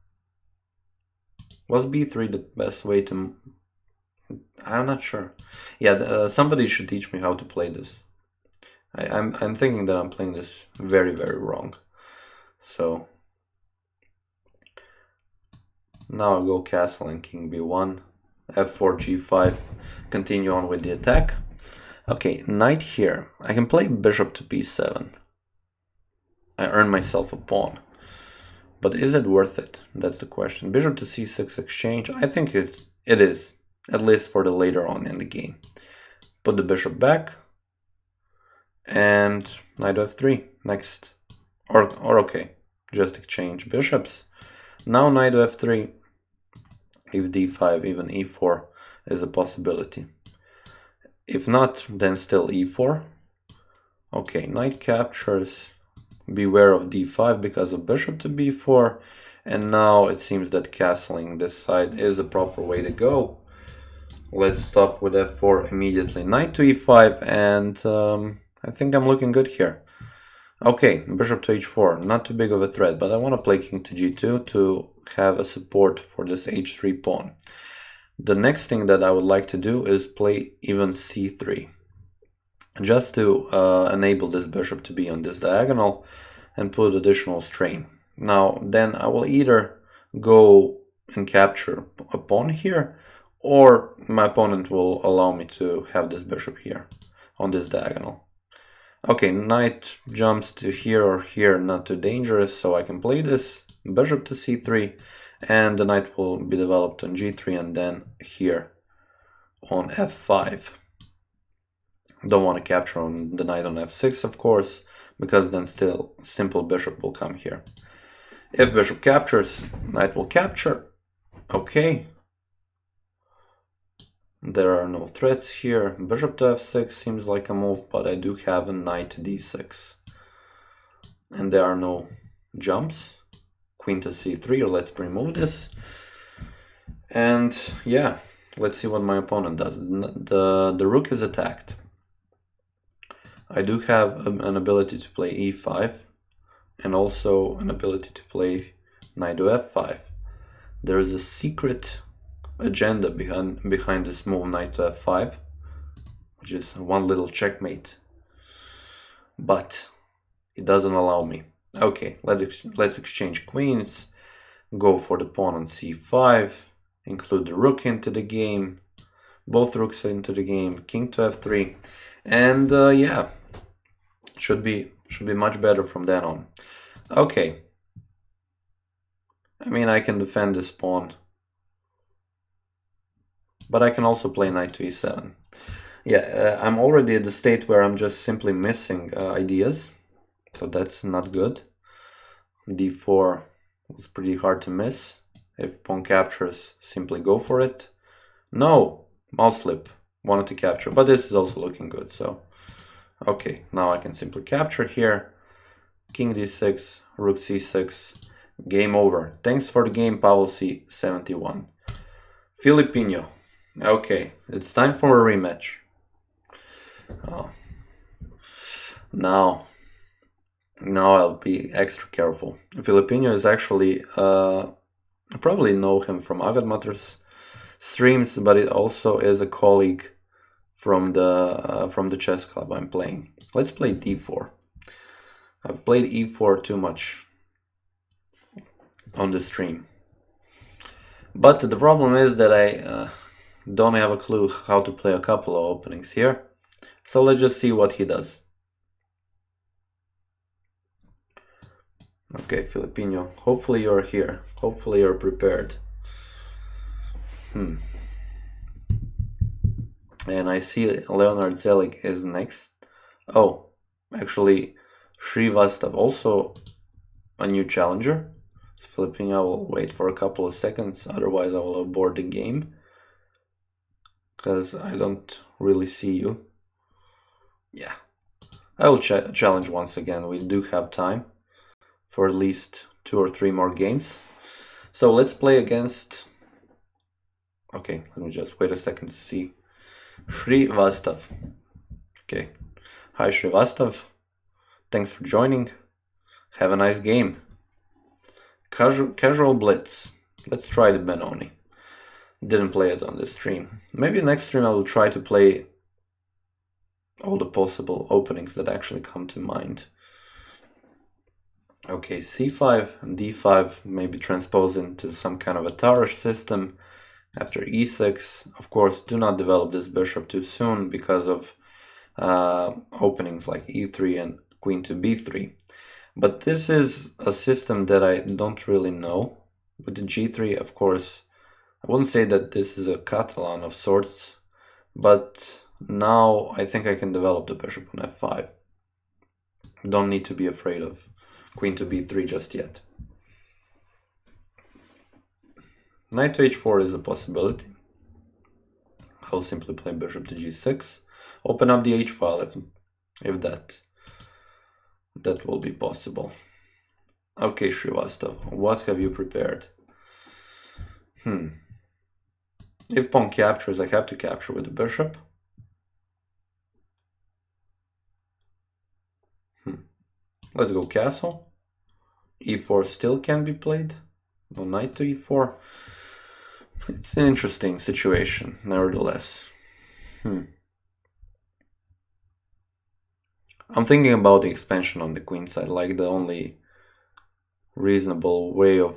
[SPEAKER 1] Was b3 the best way to... I'm not sure. Yeah, somebody should teach me how to play this. I'm thinking that I'm playing this very, very wrong. So now I'll go castle and king b1, f4, g5, continue on with the attack. Okay, knight here. I can play bishop to b7. I earn myself a pawn. But is it worth it? That's the question. Bishop to c6 exchange. I think it is, at least for the later on in the game. Put the bishop back. And knight f3 next. Or okay, just exchange bishops. Now knight f3. If d5, even e4 is a possibility. If not, then still e4. Okay, knight captures. Beware of d5 because of bishop to b4. And now it seems that castling this side is the proper way to go. Let's stop with f4 immediately. Knight to e5, and I think I'm looking good here. Okay, bishop to h4, not too big of a threat, but I want to play king to g2 to have a support for this h3 pawn. The next thing that I would like to do is play even c3, just to enable this bishop to be on this diagonal and put additional strain. Now, then I will either go and capture a pawn here, or my opponent will allow me to have this bishop here on this diagonal. Okay, knight jumps to here or here, not too dangerous, so I can play this bishop to c3, and the knight will be developed on g3 and then here on f5. Don't want to capture on the knight on f6, of course, because then still simple bishop will come here. If bishop captures, knight will capture. Okay. There are no threats here. Bishop to f6 seems like a move, but I do have a knight to d6. And there are no jumps. Queen to c3, let's remove this. And yeah, let's see what my opponent does. The rook is attacked. I do have an ability to play e5 and also an ability to play knight to f5. There is a secret agenda behind this move, knight to f5, which is one little checkmate, but it doesn't allow me. Okay, let's exchange queens, go for the pawn on c5, include the rook into the game, both rooks into the game, king to f3, and yeah, should be much better from then on. Okay, I mean, I can defend this pawn, but I can also play knight to e7. Yeah, I'm already at the state where I'm just simply missing ideas, so that's not good. d4 was pretty hard to miss. If pawn captures, simply go for it. No, mouse slip, wanted to capture, but this is also looking good, so okay, now I can simply capture here. King d6, rook c6, game over. Thanks for the game, Pavel C71. Filipino. Okay, it's time for a rematch. Oh. Now I'll be extra careful. Filipino is actually, I probably know him from Agadmater's streams, but it also is a colleague from the chess club I'm playing. Let's play d4. I've played e4 too much on the stream. But the problem is that I don't have a clue how to play a couple of openings here. So let's just see what he does. Okay, Filipino, hopefully you're here. Hopefully you're prepared. And I see Leonard Zelig is next. Oh, actually, Srivastav, also a new challenger. Filipino, I will wait for a couple of seconds, otherwise I will abort the game, because I don't really see you. Yeah, I will challenge once again. We do have time for at least 2 or 3 more games. So let's play against... Okay, let me just wait a second to see. Srivastav. Okay, hi Srivastav. Thanks for joining. Have a nice game. Casual Blitz. Let's try the Benoni. Didn't play it on this stream. Maybe next stream I will try to play all the possible openings that actually come to mind. Okay, c5 and d5, maybe transpose into some kind of a tower system. After e6, of course, do not develop this bishop too soon because of openings like e3 and queen to b3. But this is a system that I don't really know. With the g3, of course, I wouldn't say that this is a Catalan of sorts, but now I think I can develop the bishop on f5. Don't need to be afraid of queen to b3 just yet. Knight to h4 is a possibility. I'll simply play bishop to g6. Open up the h file if that will be possible. Okay, Srivastav, what have you prepared? If pawn captures, I have to capture with the bishop. Let's go castle. e4 still can be played. No, knight to e4. It's an interesting situation, nevertheless. I'm thinking about the expansion on the queen side, like the only reasonable way of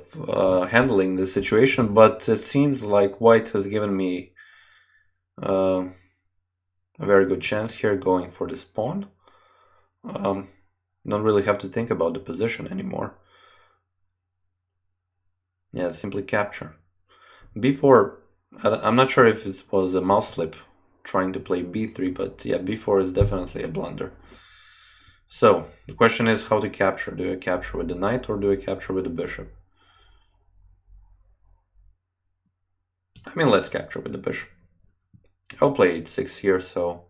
[SPEAKER 1] handling this situation, but it seems like white has given me a very good chance here going for this pawn. Don't really have to think about the position anymore. Yeah, simply capture. b4, I'm not sure if it was a mouse slip trying to play b3, but yeah, b4 is definitely a blunder. So, the question is how to capture. Do I capture with the knight or do I capture with the bishop? I mean, let's capture with the bishop. I'll play h6 here, so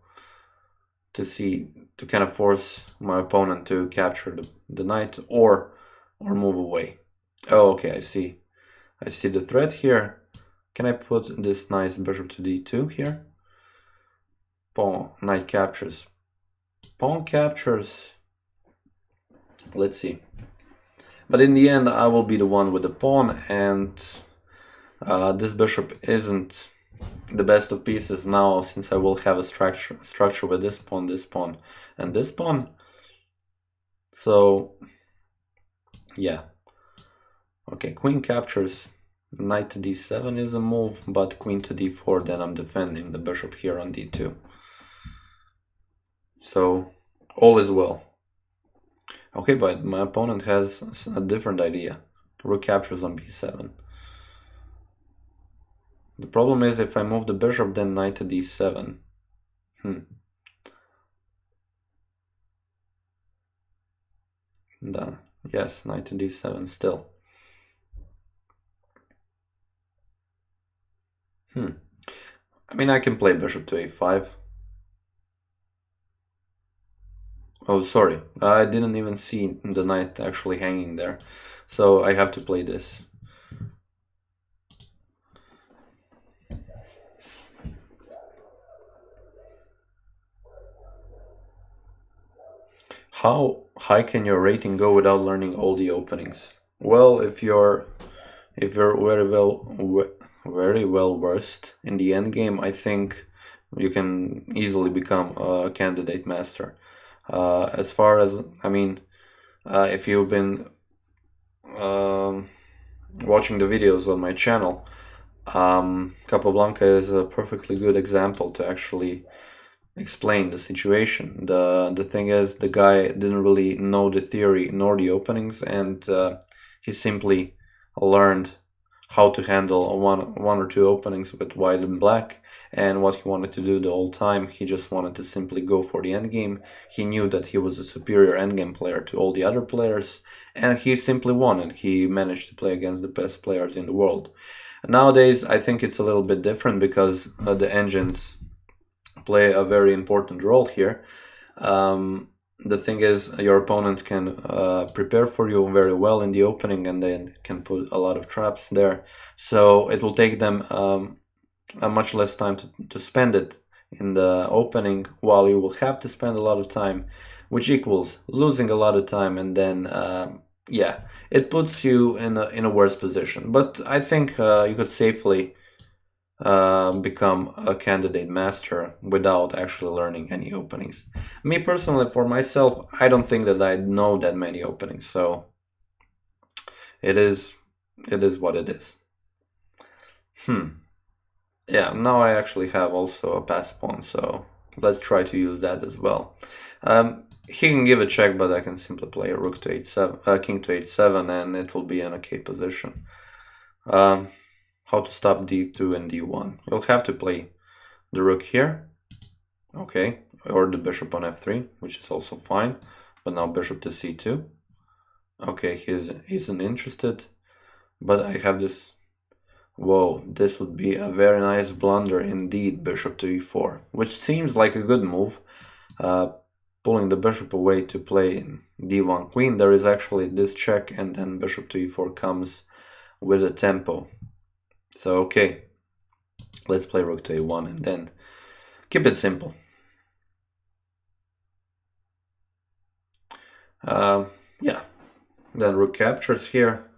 [SPEAKER 1] to kind of force my opponent to capture the knight or move away. Oh, okay, I see the threat here. Can I put this nice bishop to d2 here? Pawn, knight captures. Pawn captures. Let's see. But in the end, I will be the one with the pawn, and this bishop isn't the best of pieces now, since I will have a structure with this pawn, and this pawn. So, yeah. Okay, queen captures. Knight to d7 is a move, but queen to d4, then I'm defending the bishop here on d2. So, all is well. Okay, but my opponent has a different idea. Rook captures on b7. The problem is if I move the bishop, then knight to d7. Done. Yes, knight to d7 still. I mean, I can play bishop to a5. Oh, sorry, I didn't even see the knight actually hanging there, so I have to play this. How high can your rating go without learning all the openings? Well, if you're very well versed in the endgame, I think you can easily become a candidate master. As far as, I mean, if you've been watching the videos on my channel, Capablanca is a perfectly good example to actually explain the situation. The thing is, the guy didn't really know the theory nor the openings, and he simply learned how to handle one or two openings with white and black. And what he wanted to do the whole time, he just wanted to simply go for the endgame. He knew that he was a superior endgame player to all the other players, and he simply won, and he managed to play against the best players in the world. Nowadays, I think it's a little bit different because the engines play a very important role here. The thing is, your opponents can prepare for you very well in the opening, and then can put a lot of traps there. So it will take them a much less time to spend it in the opening, while you will have to spend a lot of time which equals losing a lot of time, and then yeah, it puts you in a worse position. But I think you could safely become a candidate master without actually learning any openings. Me personally, for myself, I don't think that I know that many openings, so it is what it is. Yeah, now I actually have also a pass pawn, so let's try to use that as well. He can give a check, but I can simply play a rook to h7, king to h7, and it will be an okay position. How to stop d2 and d1? You'll have to play the rook here, okay, or the bishop on f3, which is also fine. But now bishop to c2. Okay, he isn't interested, but I have this. Whoa, this would be a very nice blunder indeed, bishop to e4, which seems like a good move. Pulling the bishop away to play d1 queen, there is actually this check, and then bishop to e4 comes with a tempo. So okay, let's play rook to a1 and then keep it simple. Yeah, then rook captures here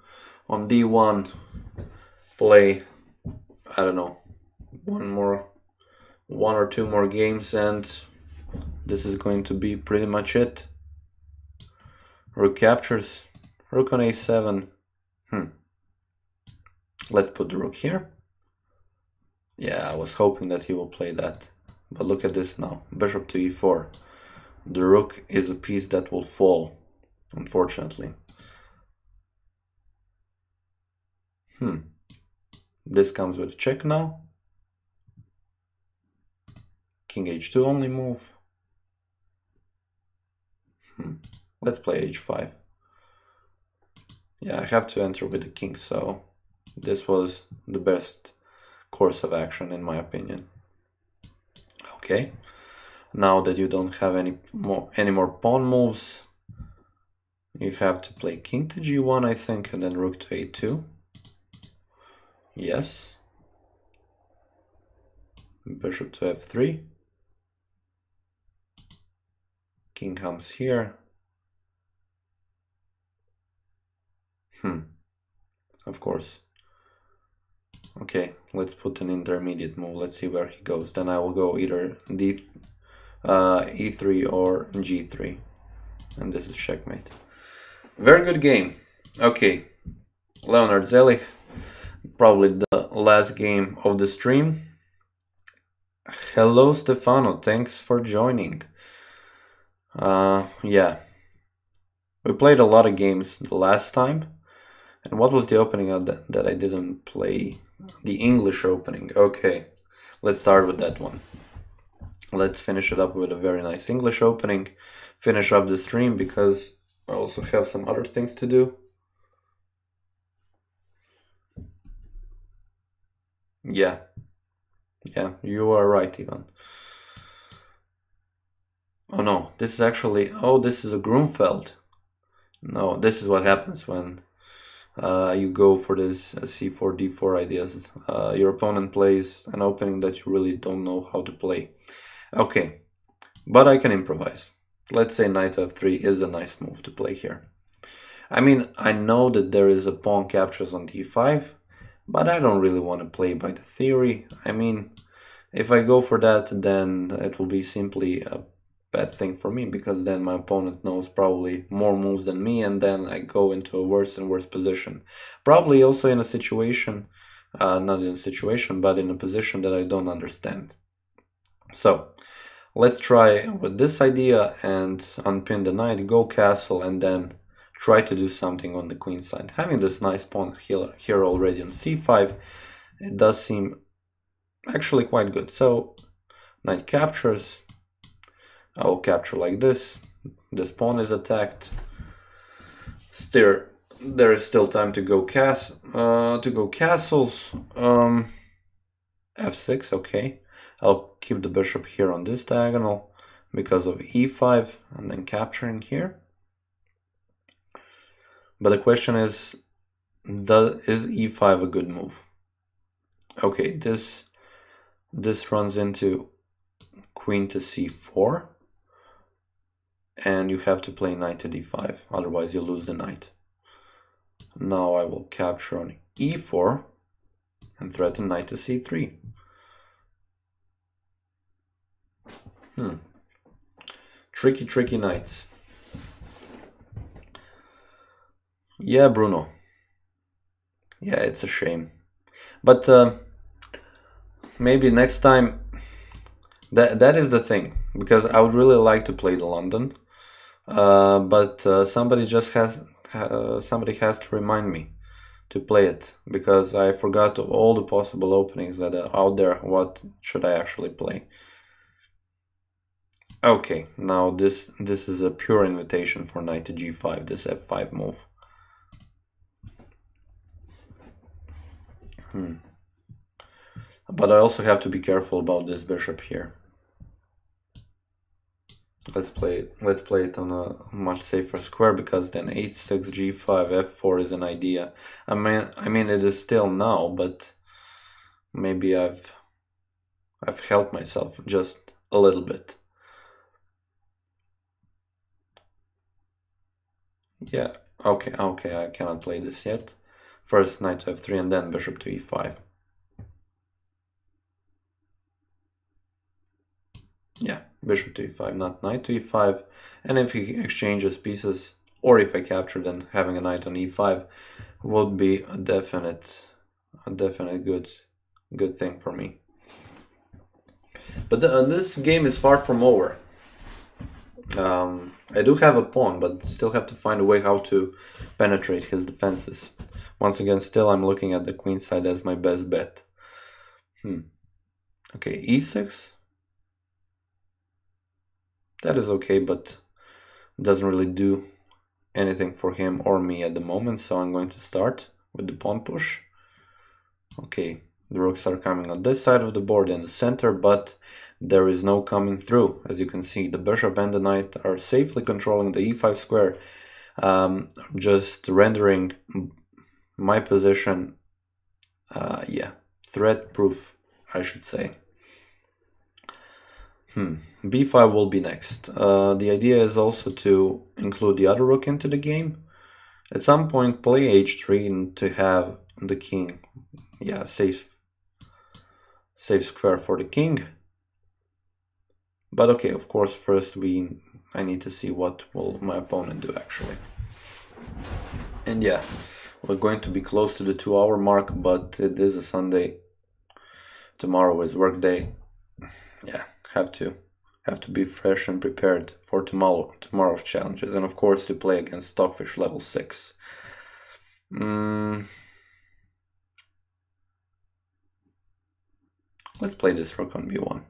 [SPEAKER 1] on d1. Play, I don't know, one or two more games, and this is going to be pretty much it. Rook captures, rook on a7. Let's put the rook here. Yeah, I was hoping that he will play that, but look at this now. Bishop to e4. The rook is a piece that will fall, unfortunately. This comes with a check now. King h2 only move. Let's play h5. Yeah, I have to enter with the king, so this was the best course of action in my opinion. Okay, now that you don't have any more pawn moves, you have to play king to g1, I think, and then rook to a2. Yes. Bishop to f3. King comes here. Of course. Okay, let's put an intermediate move. Let's see where he goes. Then I will go either e3 or g3. And this is checkmate. Very good game. Okay, Leonard Zelich. Probably the last game of the stream. Hello, Stefano. Thanks for joining. Yeah. We played a lot of games the last time. And what was the opening of that I didn't play? The English opening. Okay, let's start with that one. Let's finish it up with a very nice English opening. Finish up the stream because I also have some other things to do. Yeah, you are right, Ivan. Oh no, this is actually, oh, this is a Grunfeld. No, this is what happens when you go for this c4, d4 ideas. Your opponent plays an opening that you really don't know how to play. Okay, but I can improvise. Let's say knight f3 is a nice move to play here. I mean, I know that there is a pawn captures on d5, but I don't really want to play by the theory. I mean, if I go for that, then it will be simply a bad thing for me, because then my opponent knows probably more moves than me, and then I go into a worse and worse position. Probably also in a situation, not in a situation, but in a position that I don't understand. So, let's try with this idea and unpin the knight, go castle, and then try to do something on the queen side. Having this nice pawn here already on c5, it does seem actually quite good. So, knight captures. I will capture like this. This pawn is attacked. There is still time to go castles. f6, okay. I'll keep the bishop here on this diagonal because of e5 and then capturing here. But the question is e5 a good move? Okay, this runs into queen to c4. and you have to play knight to d5, otherwise you lose the knight. Now I will capture on e4 and threaten knight to c3. Tricky knights. Yeah, Bruno. Yeah, it's a shame. But maybe next time, that is the thing, because I would really like to play the London, but somebody has to remind me to play it, because I forgot all the possible openings that are out there. What should I actually play? Okay, now this is a pure invitation for knight to g5, this f5 move. But I also have to be careful about this bishop here. Let's play it on a much safer square, because then h6, g5, f4 is an idea. I mean it is still now, but maybe I've helped myself just a little bit. Yeah, okay, I cannot play this yet. First knight to f3 and then bishop to e5. Yeah, bishop to e5, not knight to e5. And if he exchanges pieces, or if I capture, then having a knight on e5 would be a definite good thing for me. But this game is far from over. I do have a pawn, but still have to find a way how to penetrate his defenses. Once again, still I'm looking at the queen side as my best bet. Okay, e6. That is okay, but doesn't really do anything for him or me at the moment, so I'm going to start with the pawn push. Okay, the rooks are coming on this side of the board in the center, but there is no coming through. As you can see, the bishop and the knight are safely controlling the e5 square, just rendering my position, threat-proof, I should say. b5 will be next. The idea is also to include the other rook into the game. At some point, play h3 and to have the king, safe square for the king. But okay, of course, first I need to see what will my opponent do actually. And yeah, we're going to be close to the 2-hour mark, but it is a Sunday. Tomorrow is work day. Yeah, have to be fresh and prepared for tomorrow's challenges, and of course to play against Stockfish level 6. Let's play this rook on b1.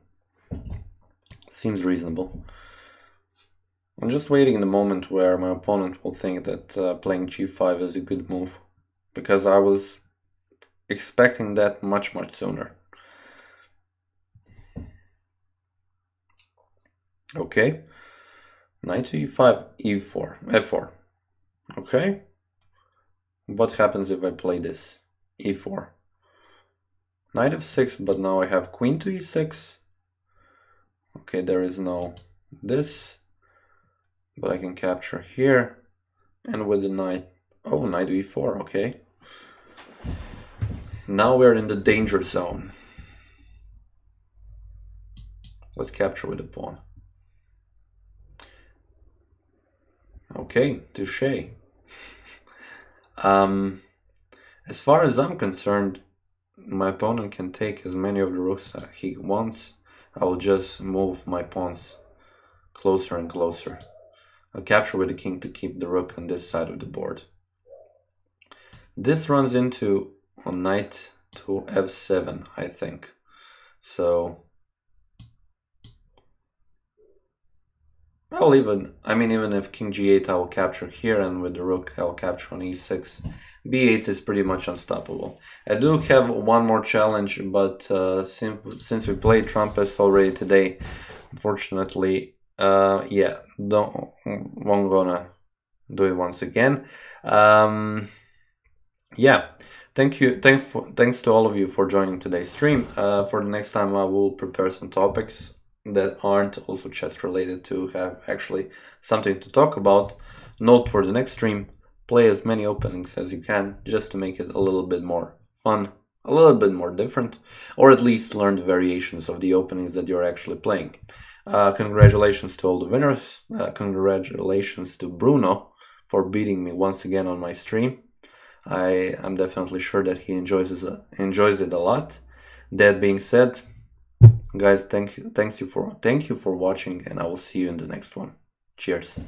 [SPEAKER 1] Seems reasonable. I'm just waiting in the moment where my opponent will think that playing g5 is a good move, because I was expecting that much sooner. Okay, knight to e5, e4, f4. Okay, what happens if I play this? e4. Knight f6, but now I have queen to e6. Okay, there is no this, but I can capture here, and with the knight, oh, knight to e4, okay. Now we're in the danger zone. Let's capture with the pawn. Okay, touché. As far as I'm concerned, my opponent can take as many of the rooks he wants. I will just move my pawns closer and closer. I'll capture with the king to keep the rook on this side of the board. This runs into a knight to f7, I think. So even if king g8 I will capture here, and with the rook I'll capture on e6. b8 is pretty much unstoppable. I do have one more challenge, but since we played Trumpets already today, unfortunately, won't gonna do it once again. Yeah, thanks to all of you for joining today's stream. For the next time I will prepare some topics that aren't also chess related to have actually something to talk about. Note for the next stream, play as many openings as you can just to make it a little bit more fun, a little bit more different, or at least learn the variations of the openings that you're actually playing. Congratulations to all the winners. Congratulations to Bruno for beating me once again on my stream. I'm definitely sure that he enjoys it a lot. That being said, guys, thank you for watching, and I will see you in the next one. Cheers.